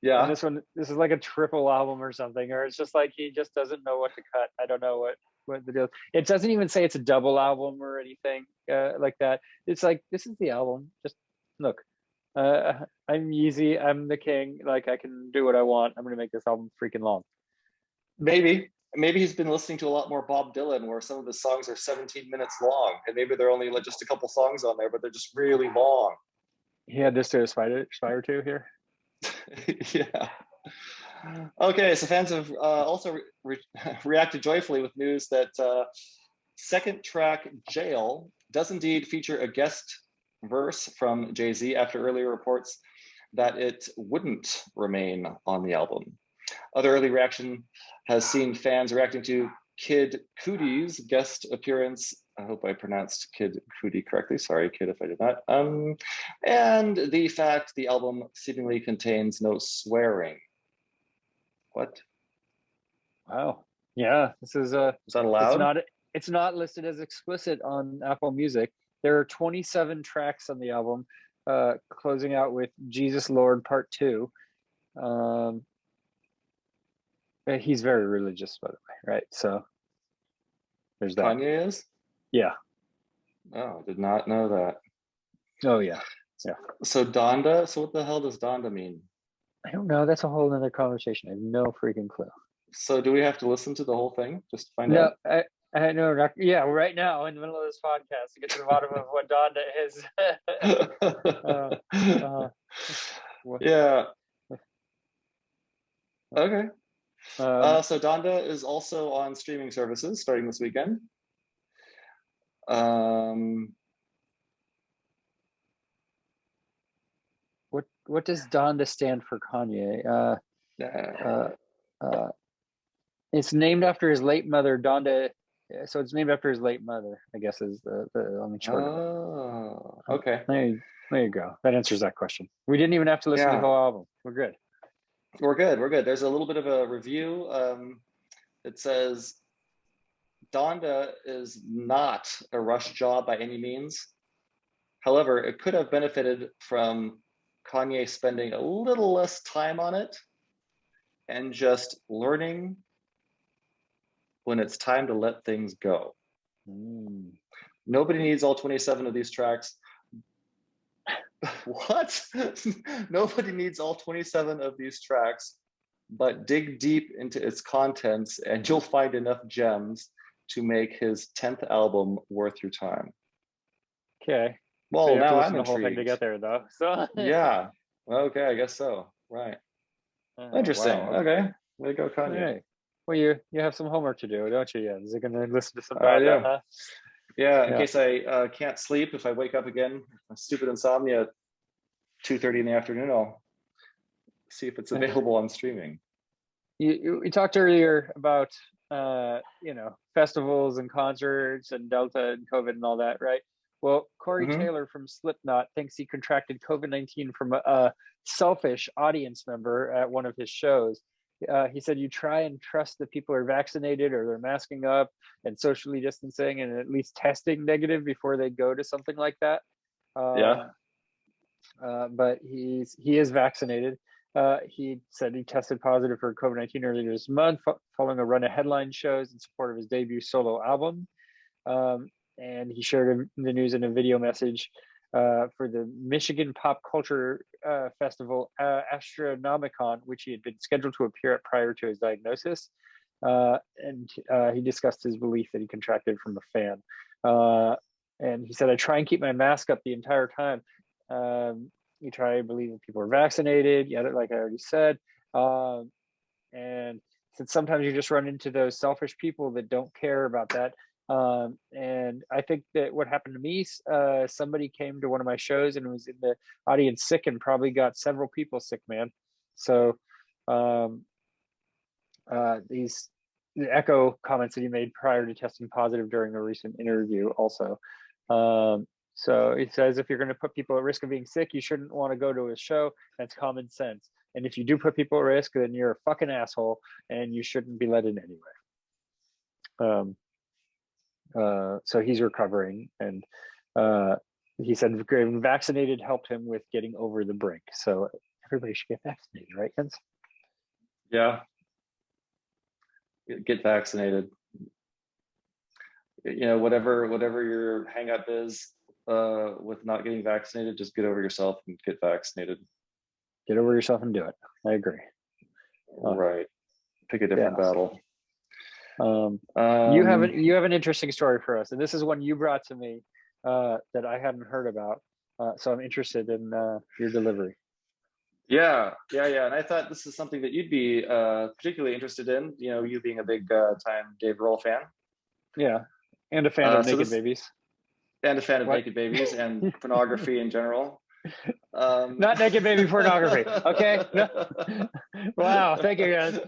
Yeah. And this is like a triple album or something, or it's just like he just doesn't know what to cut. I don't know what the deal. It doesn't even say it's a double album or anything like that. It's like, this is the album. Just look. I'm Yeezy. I'm the king. Like, I can do what I want. I'm gonna make this album freaking long. Maybe he's been listening to a lot more Bob Dylan, where some of the songs are 17 minutes long, and maybe they're only like just a couple songs on there, but they're just really long. He had this to aspire to here. Yeah. Okay, so fans have also reacted joyfully with news that second track Jail does indeed feature a guest verse from Jay-Z after earlier reports that it wouldn't remain on the album. Other early reaction has seen fans reacting to Kid Cudi's guest appearance. I hope I pronounced Kid Cudi correctly. Sorry, Kid, if I did not. And the fact the album seemingly contains no swearing. What? Wow. Yeah, this is that allowed? It's not listed as explicit on Apple Music. There are 27 tracks on the album, closing out with Jesus Lord Part 2. He's very religious, by the way, right? So there's that. Kanye is? Yeah. Oh, I did not know that. Oh, yeah. Yeah. So Donda, so what the hell does Donda mean? I don't know. That's a whole nother conversation. I have no freaking clue. So do we have to listen to the whole thing just to find out? No, I know. Yeah, right now in the middle of this podcast to get to the bottom of what Donda is. Yeah. Okay. So Donda is also on streaming services starting this weekend. What does Donda stand for, Kanye? It's named after his late mother, Donda. So it's named after his late mother, I guess, is the only short. Oh, okay. There you go. That answers that question. We didn't even have to listen to the whole album. We're good. We're good. There's a little bit of a review. It says, Donda is not a rush job by any means. However, it could have benefited from Kanye spending a little less time on it and just learning when it's time to let things go. Nobody needs all 27 of these tracks. What? Nobody needs all 27 of these tracks, but dig deep into its contents and you'll find enough gems to make his 10th album worth your time. Okay. Well, so now I'm the whole thing to get there, though. So yeah. Okay, I guess so. Right. Interesting. Wow. Okay. There you go, Kanye. Right. Well, you have some homework to do, don't you? Yeah. Is it going to listen to some? Yeah. In case I can't sleep, if I wake up again, stupid insomnia at 2:30 in the afternoon, I'll see if it's available on streaming. You talked earlier about festivals and concerts and Delta and COVID and all that, right? Well, Corey Taylor from Slipknot thinks he contracted COVID-19 from a selfish audience member at one of his shows. He said, you try and trust that people are vaccinated or they're masking up and socially distancing and at least testing negative before they go to something like that. But he is vaccinated. He said he tested positive for COVID-19 earlier this month following a run of headline shows in support of his debut solo album. And he shared the news in a video message. for the Michigan Pop Culture Festival Astronomicon, which he had been scheduled to appear at prior to his diagnosis. And he discussed his belief that he contracted from a fan. And he said, I try and keep my mask up the entire time. You try to believe that people are vaccinated, yet, like I already said. And said sometimes you just run into those selfish people that don't care about that. And I think that what happened to me, somebody came to one of my shows and was in the audience sick and probably got several people sick, man. So these the echo comments that he made prior to testing positive during a recent interview also. So he says, if you're going to put people at risk of being sick, you shouldn't want to go to a show. That's common sense. And if you do put people at risk, then you're a fucking asshole and you shouldn't be let in anyway. So he's recovering, and he said getting vaccinated helped him with getting over the brink. So everybody should get vaccinated, right, Jens? Yeah. Get vaccinated. You know, whatever your hang up is with not getting vaccinated, just get over yourself and get vaccinated. Get over yourself and do it. I agree. Right. Pick a different battle. You have an interesting story for us, and this is one you brought to me that I hadn't heard about. So I'm interested in your delivery. Yeah. And I thought this is something that you'd be particularly interested in. You know, you being a big time Dave Grohl fan. Yeah, and a fan of naked babies. And a fan of naked babies and pornography in general. Not naked baby pornography. Okay. Wow. Thank you, guys.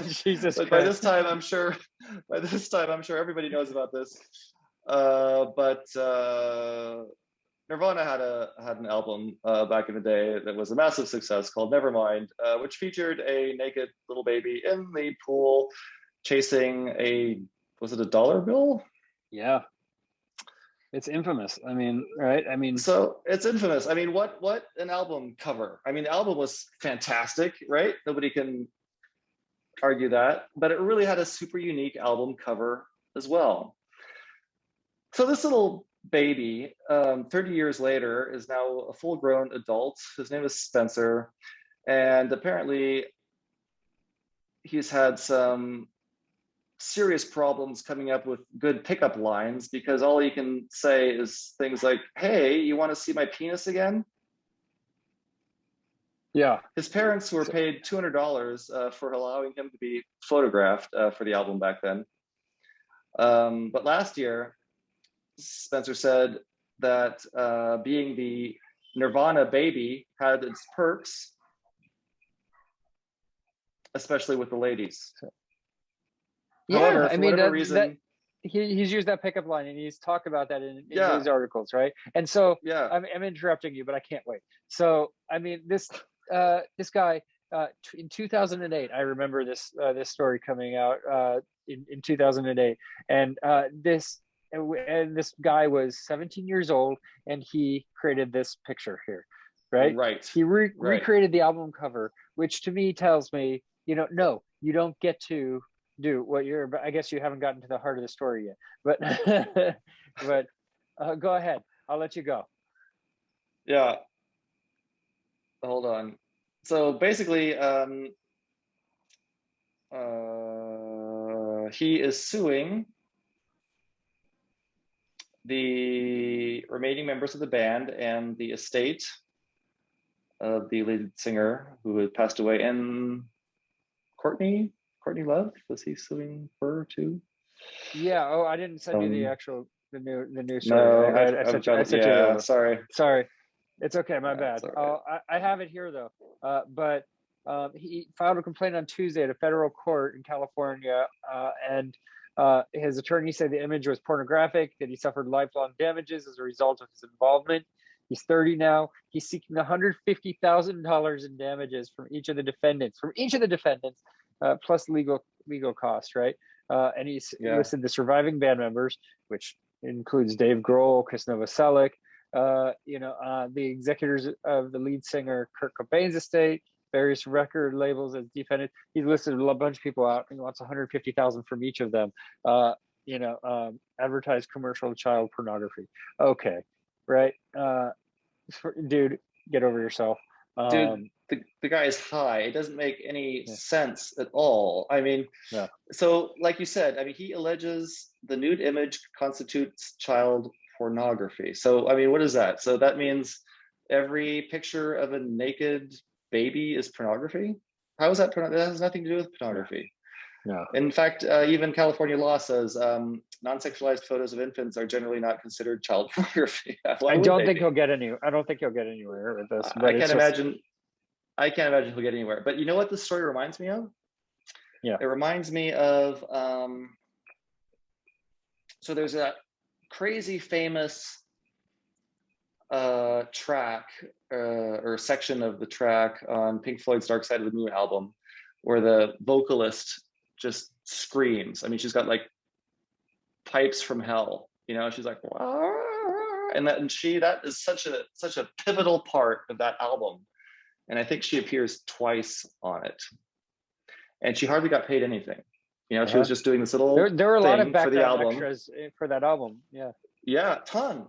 Jesus Christ. By this time, I'm sure everybody knows about this. But Nirvana had an album back in the day that was a massive success called Nevermind, which featured a naked little baby in the pool chasing was it a dollar bill? Yeah. It's infamous. I mean, right? I mean, so it's infamous. I mean, what an album cover. I mean, the album was fantastic, right? Nobody can argue that, but it really had a super unique album cover as well. So this little baby, 30 years later, is now a full-grown adult. His name is Spencer, and apparently he's had some serious problems coming up with good pickup lines, because all he can say is things like, hey, you want to see my penis again? Yeah. His parents were paid $200 for allowing him to be photographed for the album back then. But last year, Spencer said that being the Nirvana baby had its perks, especially with the ladies. Yeah, however, I mean, reason, he's used that pickup line and he's talked about that in his articles, right? And so I'm interrupting you, but I can't wait. So I mean, this guy in 2008, I remember this story coming out in 2008, and this guy was 17 years old, and he created this picture here, right? Right. He recreated the album cover, which to me tells me, no, you don't get to do what but I guess you haven't gotten to the heart of the story yet, but go ahead, I'll let you go. Yeah, hold on. So basically he is suing the remaining members of the band and the estate of the lead singer who had passed away, and Courtney Love. Was he suing her too? Yeah. Oh, I didn't send you the new story. No, I sent you. Sorry. It's okay. My bad. Right. I have it here though. But he filed a complaint on Tuesday at a federal court in California, and his attorney said the image was pornographic, that he suffered lifelong damages as a result of his involvement. He's 30 now. He's seeking $150,000 in damages from each of the defendants. Plus legal costs, right? And he's listed the surviving band members, which includes Dave Grohl, Chris Novoselic, the executors of the lead singer Kurt Cobain's estate, various record labels as defendants. He's listed a bunch of people out, and he wants $150,000 from each of them. advertise commercial child pornography. Okay, right, dude, get over yourself. Dude, the guy is high. It doesn't make any Yeah. sense at all. I mean, Yeah. so like you said, I mean, he alleges the nude image constitutes child pornography. So, I mean, what is that? So that means every picture of a naked baby is pornography? How is that? That has nothing to do with pornography. No. In fact, even California law says non-sexualized photos of infants are generally not considered child pornography. I don't think he'll get anywhere with this. But I can't imagine. I can't imagine he'll get anywhere. But you know what this story reminds me of? Yeah. It reminds me of. So there's a crazy famous track or section of the track on Pink Floyd's Dark Side of the Moon album, where the vocalist just screams. I mean, she's got like pipes from hell, she's like, and that is such a pivotal part of that album. And I think she appears twice on it, and she hardly got paid anything. She was just doing this little there were a lot of for the background album. extras for that album. Yeah,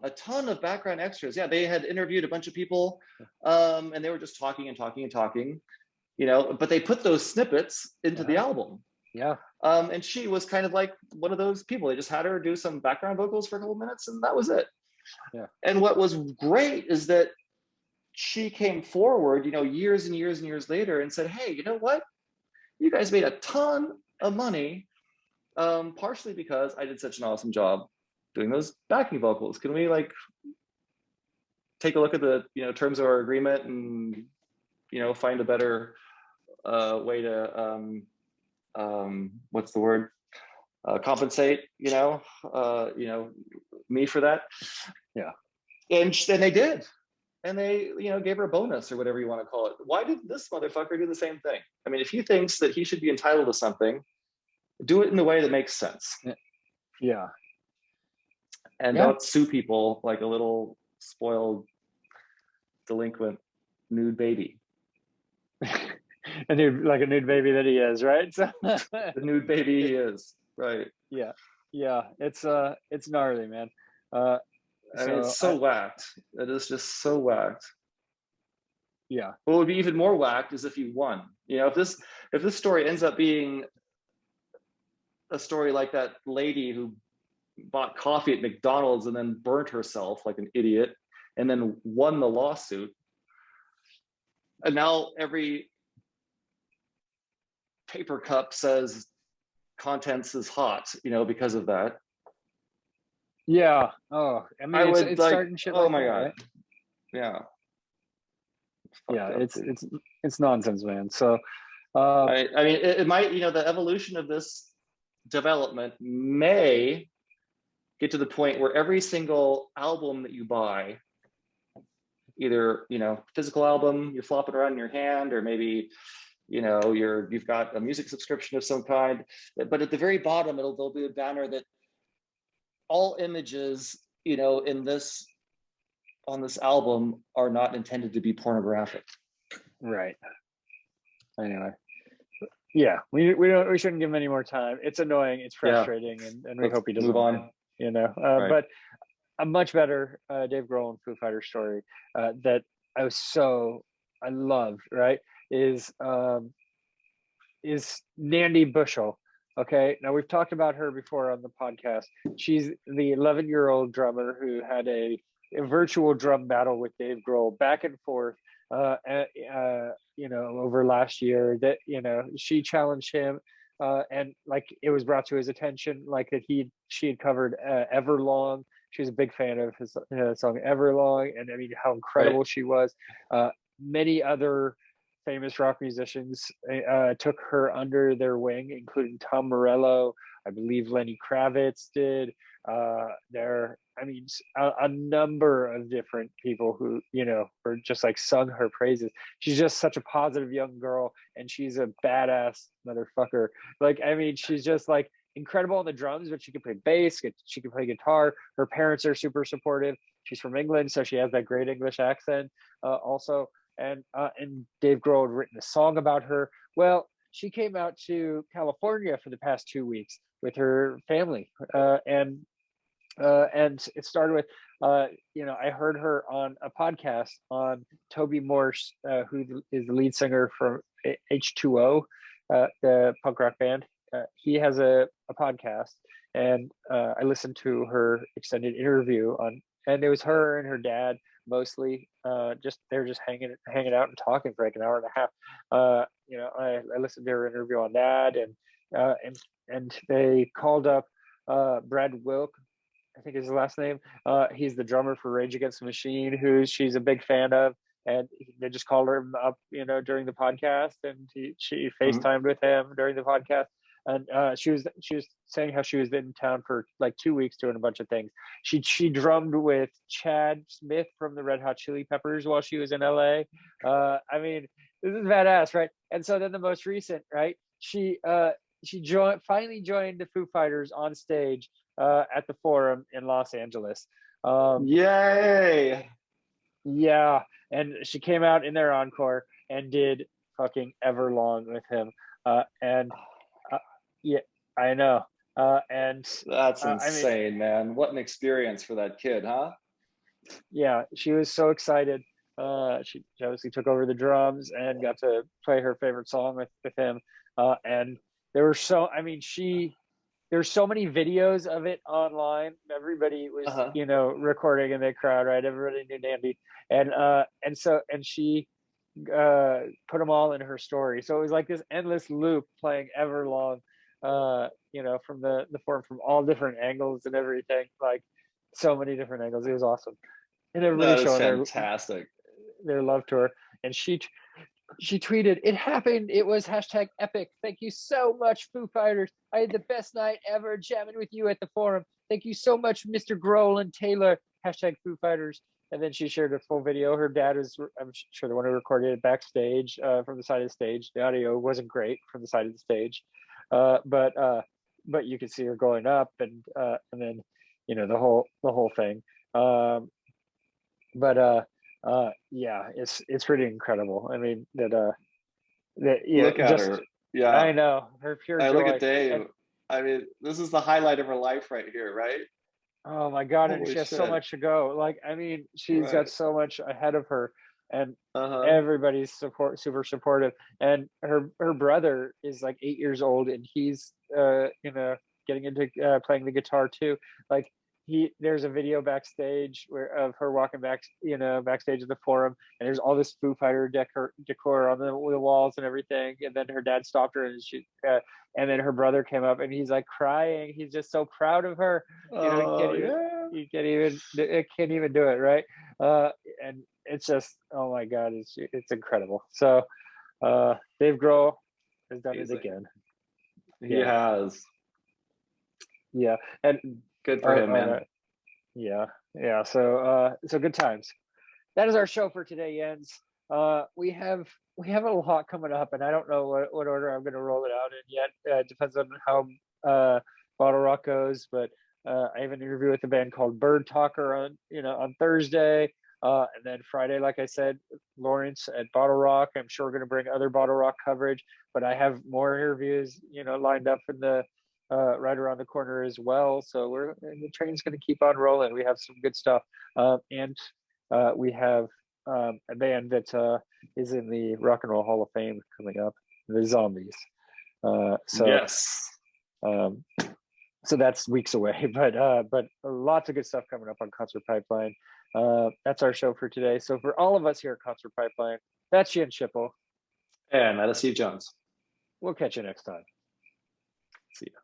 a ton of background extras. Yeah, they had interviewed a bunch of people, and they were just talking and talking and talking, but they put those snippets into the album. Yeah. And she was kind of like one of those people. They just had her do some background vocals for a couple minutes, and that was it. Yeah. And what was great is that she came forward, years and years and years later, and said, "Hey, you know what? You guys made a ton of money, partially because I did such an awesome job doing those backing vocals. Can we take a look at the terms of our agreement and find a better way to what's the word, compensate me for that?" Yeah. And they did, and they gave her a bonus or whatever you want to call it. Why did this motherfucker do the same thing? I mean, if he thinks that he should be entitled to something, do it in a way that makes sense. Yeah. And don't sue people like a little spoiled delinquent nude baby. A nude baby that he is, right? So the nude baby he is, right? Yeah. It's gnarly, man. I mean, it's so whacked. It is just so whacked. Yeah. What would be even more whacked is if he won. If this story ends up being a story like that lady who bought coffee at McDonald's and then burnt herself like an idiot and then won the lawsuit, and now every paper cup says contents is hot, because of that. Yeah. Oh, I mean, it's starting shit. Oh my God. Right? Yeah. It's nonsense, man. So, I mean, it might, the evolution of this development may get to the point where every single album that you buy, either physical album you're flopping around in your hand, or maybe you've got a music subscription of some kind, but at the very bottom there'll be a banner that all images on this album are not intended to be pornographic. Right. Anyway, we shouldn't give him any more time. It's annoying, it's frustrating, and we hope he doesn't move on. Right. But a much better Dave Grohl and Foo Fighters story that I loved, right, is Nandi Bushell. Okay, now we've talked about her before on the podcast. She's the 11-year-old drummer who had a virtual drum battle with Dave Grohl back and forth over last year. That she challenged him, and it was brought to his attention that she had covered Everlong. She was a big fan of his song Everlong, and I mean how incredible she was. Many other famous rock musicians took her under their wing, including Tom Morello. I believe Lenny Kravitz did. A number of different people who were just sung her praises. She's just such a positive young girl, and she's a badass motherfucker. She's just incredible on the drums, but she can play bass, she can play guitar. Her parents are super supportive. She's from England, so she has that great English accent also. And Dave Grohl had written a song about her. Well, she came out to California for the past 2 weeks with her family, and it started with, I heard her on a podcast on Toby Morse, who is the lead singer from H2O, the punk rock band. He has a podcast, and I listened to her extended interview and it was her and her dad mostly. They're just hanging out and talking for like an hour and a half. I listened to her interview on that, and they called up Brad Wilk, I think is his last name. He's the drummer for Rage Against the Machine, who she's a big fan of. And they just called him up, during the podcast, and she FaceTimed with him during the podcast. And she was saying how she was in town for like 2 weeks doing a bunch of things. She drummed with Chad Smith from the Red Hot Chili Peppers while she was in LA. I mean, this is badass, right? And so then the most recent, right? She finally joined the Foo Fighters on stage at the Forum in Los Angeles. Yay! Yeah, and she came out in their encore and did fucking Everlong with him. Yeah, I know. And that's insane, man. What an experience for that kid, huh? Yeah, she was so excited. She obviously took over the drums and got to play her favorite song with him. And there were there's so many videos of it online. Everybody was, recording in the crowd, right? Everybody knew Nandy, and she put them all in her story. So it was like this endless loop playing Everlong, from the Forum, from all different angles and everything, like so many different angles. It was awesome, and everybody showing fantastic their love to her. And she tweeted, "It happened. It was #epic. Thank you so much, Foo Fighters. I had the best night ever jamming with you at the Forum. Thank you so much, Mr. Grohl and Taylor. #Foo Fighters." And then she shared a full video. Her dad was, I'm sure, the one who recorded it backstage from the side of the stage. The audio wasn't great from the side of the stage, but you could see her going up, and then the whole thing. Yeah, it's pretty incredible. I mean look at her. Yeah, I know, her pure joy. Look at Dave. I mean, this is the highlight of her life right here, right? Oh my God. Holy and she has shit. so much to go. Like, I mean, she's got so much ahead of her, and everybody's super supportive. And her brother is like 8 years old, and he's getting into playing the guitar too. Like, there's a video backstage of her walking backstage at the Forum, and there's all this Foo Fighter decor on the walls and everything. And then her dad stopped her, and and then her brother came up, and he's like crying. He's just so proud of her. He can't even do it, right? And it's just, oh my God, it's incredible. So Dave Grohl has done it again. He has. Yeah, and good for him, man. Yeah. So good times. That is our show for today, Jens. We have a lot coming up, and I don't know what order I'm going to roll it out in yet. It depends on how Bottle Rock goes, but I have an interview with a band called Bird Talker on Thursday, and then Friday, like I said, Lawrence at Bottle Rock. I'm sure we're going to bring other Bottle Rock coverage, but I have more interviews lined up in the right around the corner as well. So the train's going to keep on rolling. We have some good stuff, and we have a band that is in the Rock and Roll Hall of Fame coming up, the Zombies. Yes. So that's weeks away, but lots of good stuff coming up on Concert Pipeline. That's our show for today. So for all of us here at Concert Pipeline, that's Jens Schippel. And that is Steve Jones. We'll catch you next time. See ya.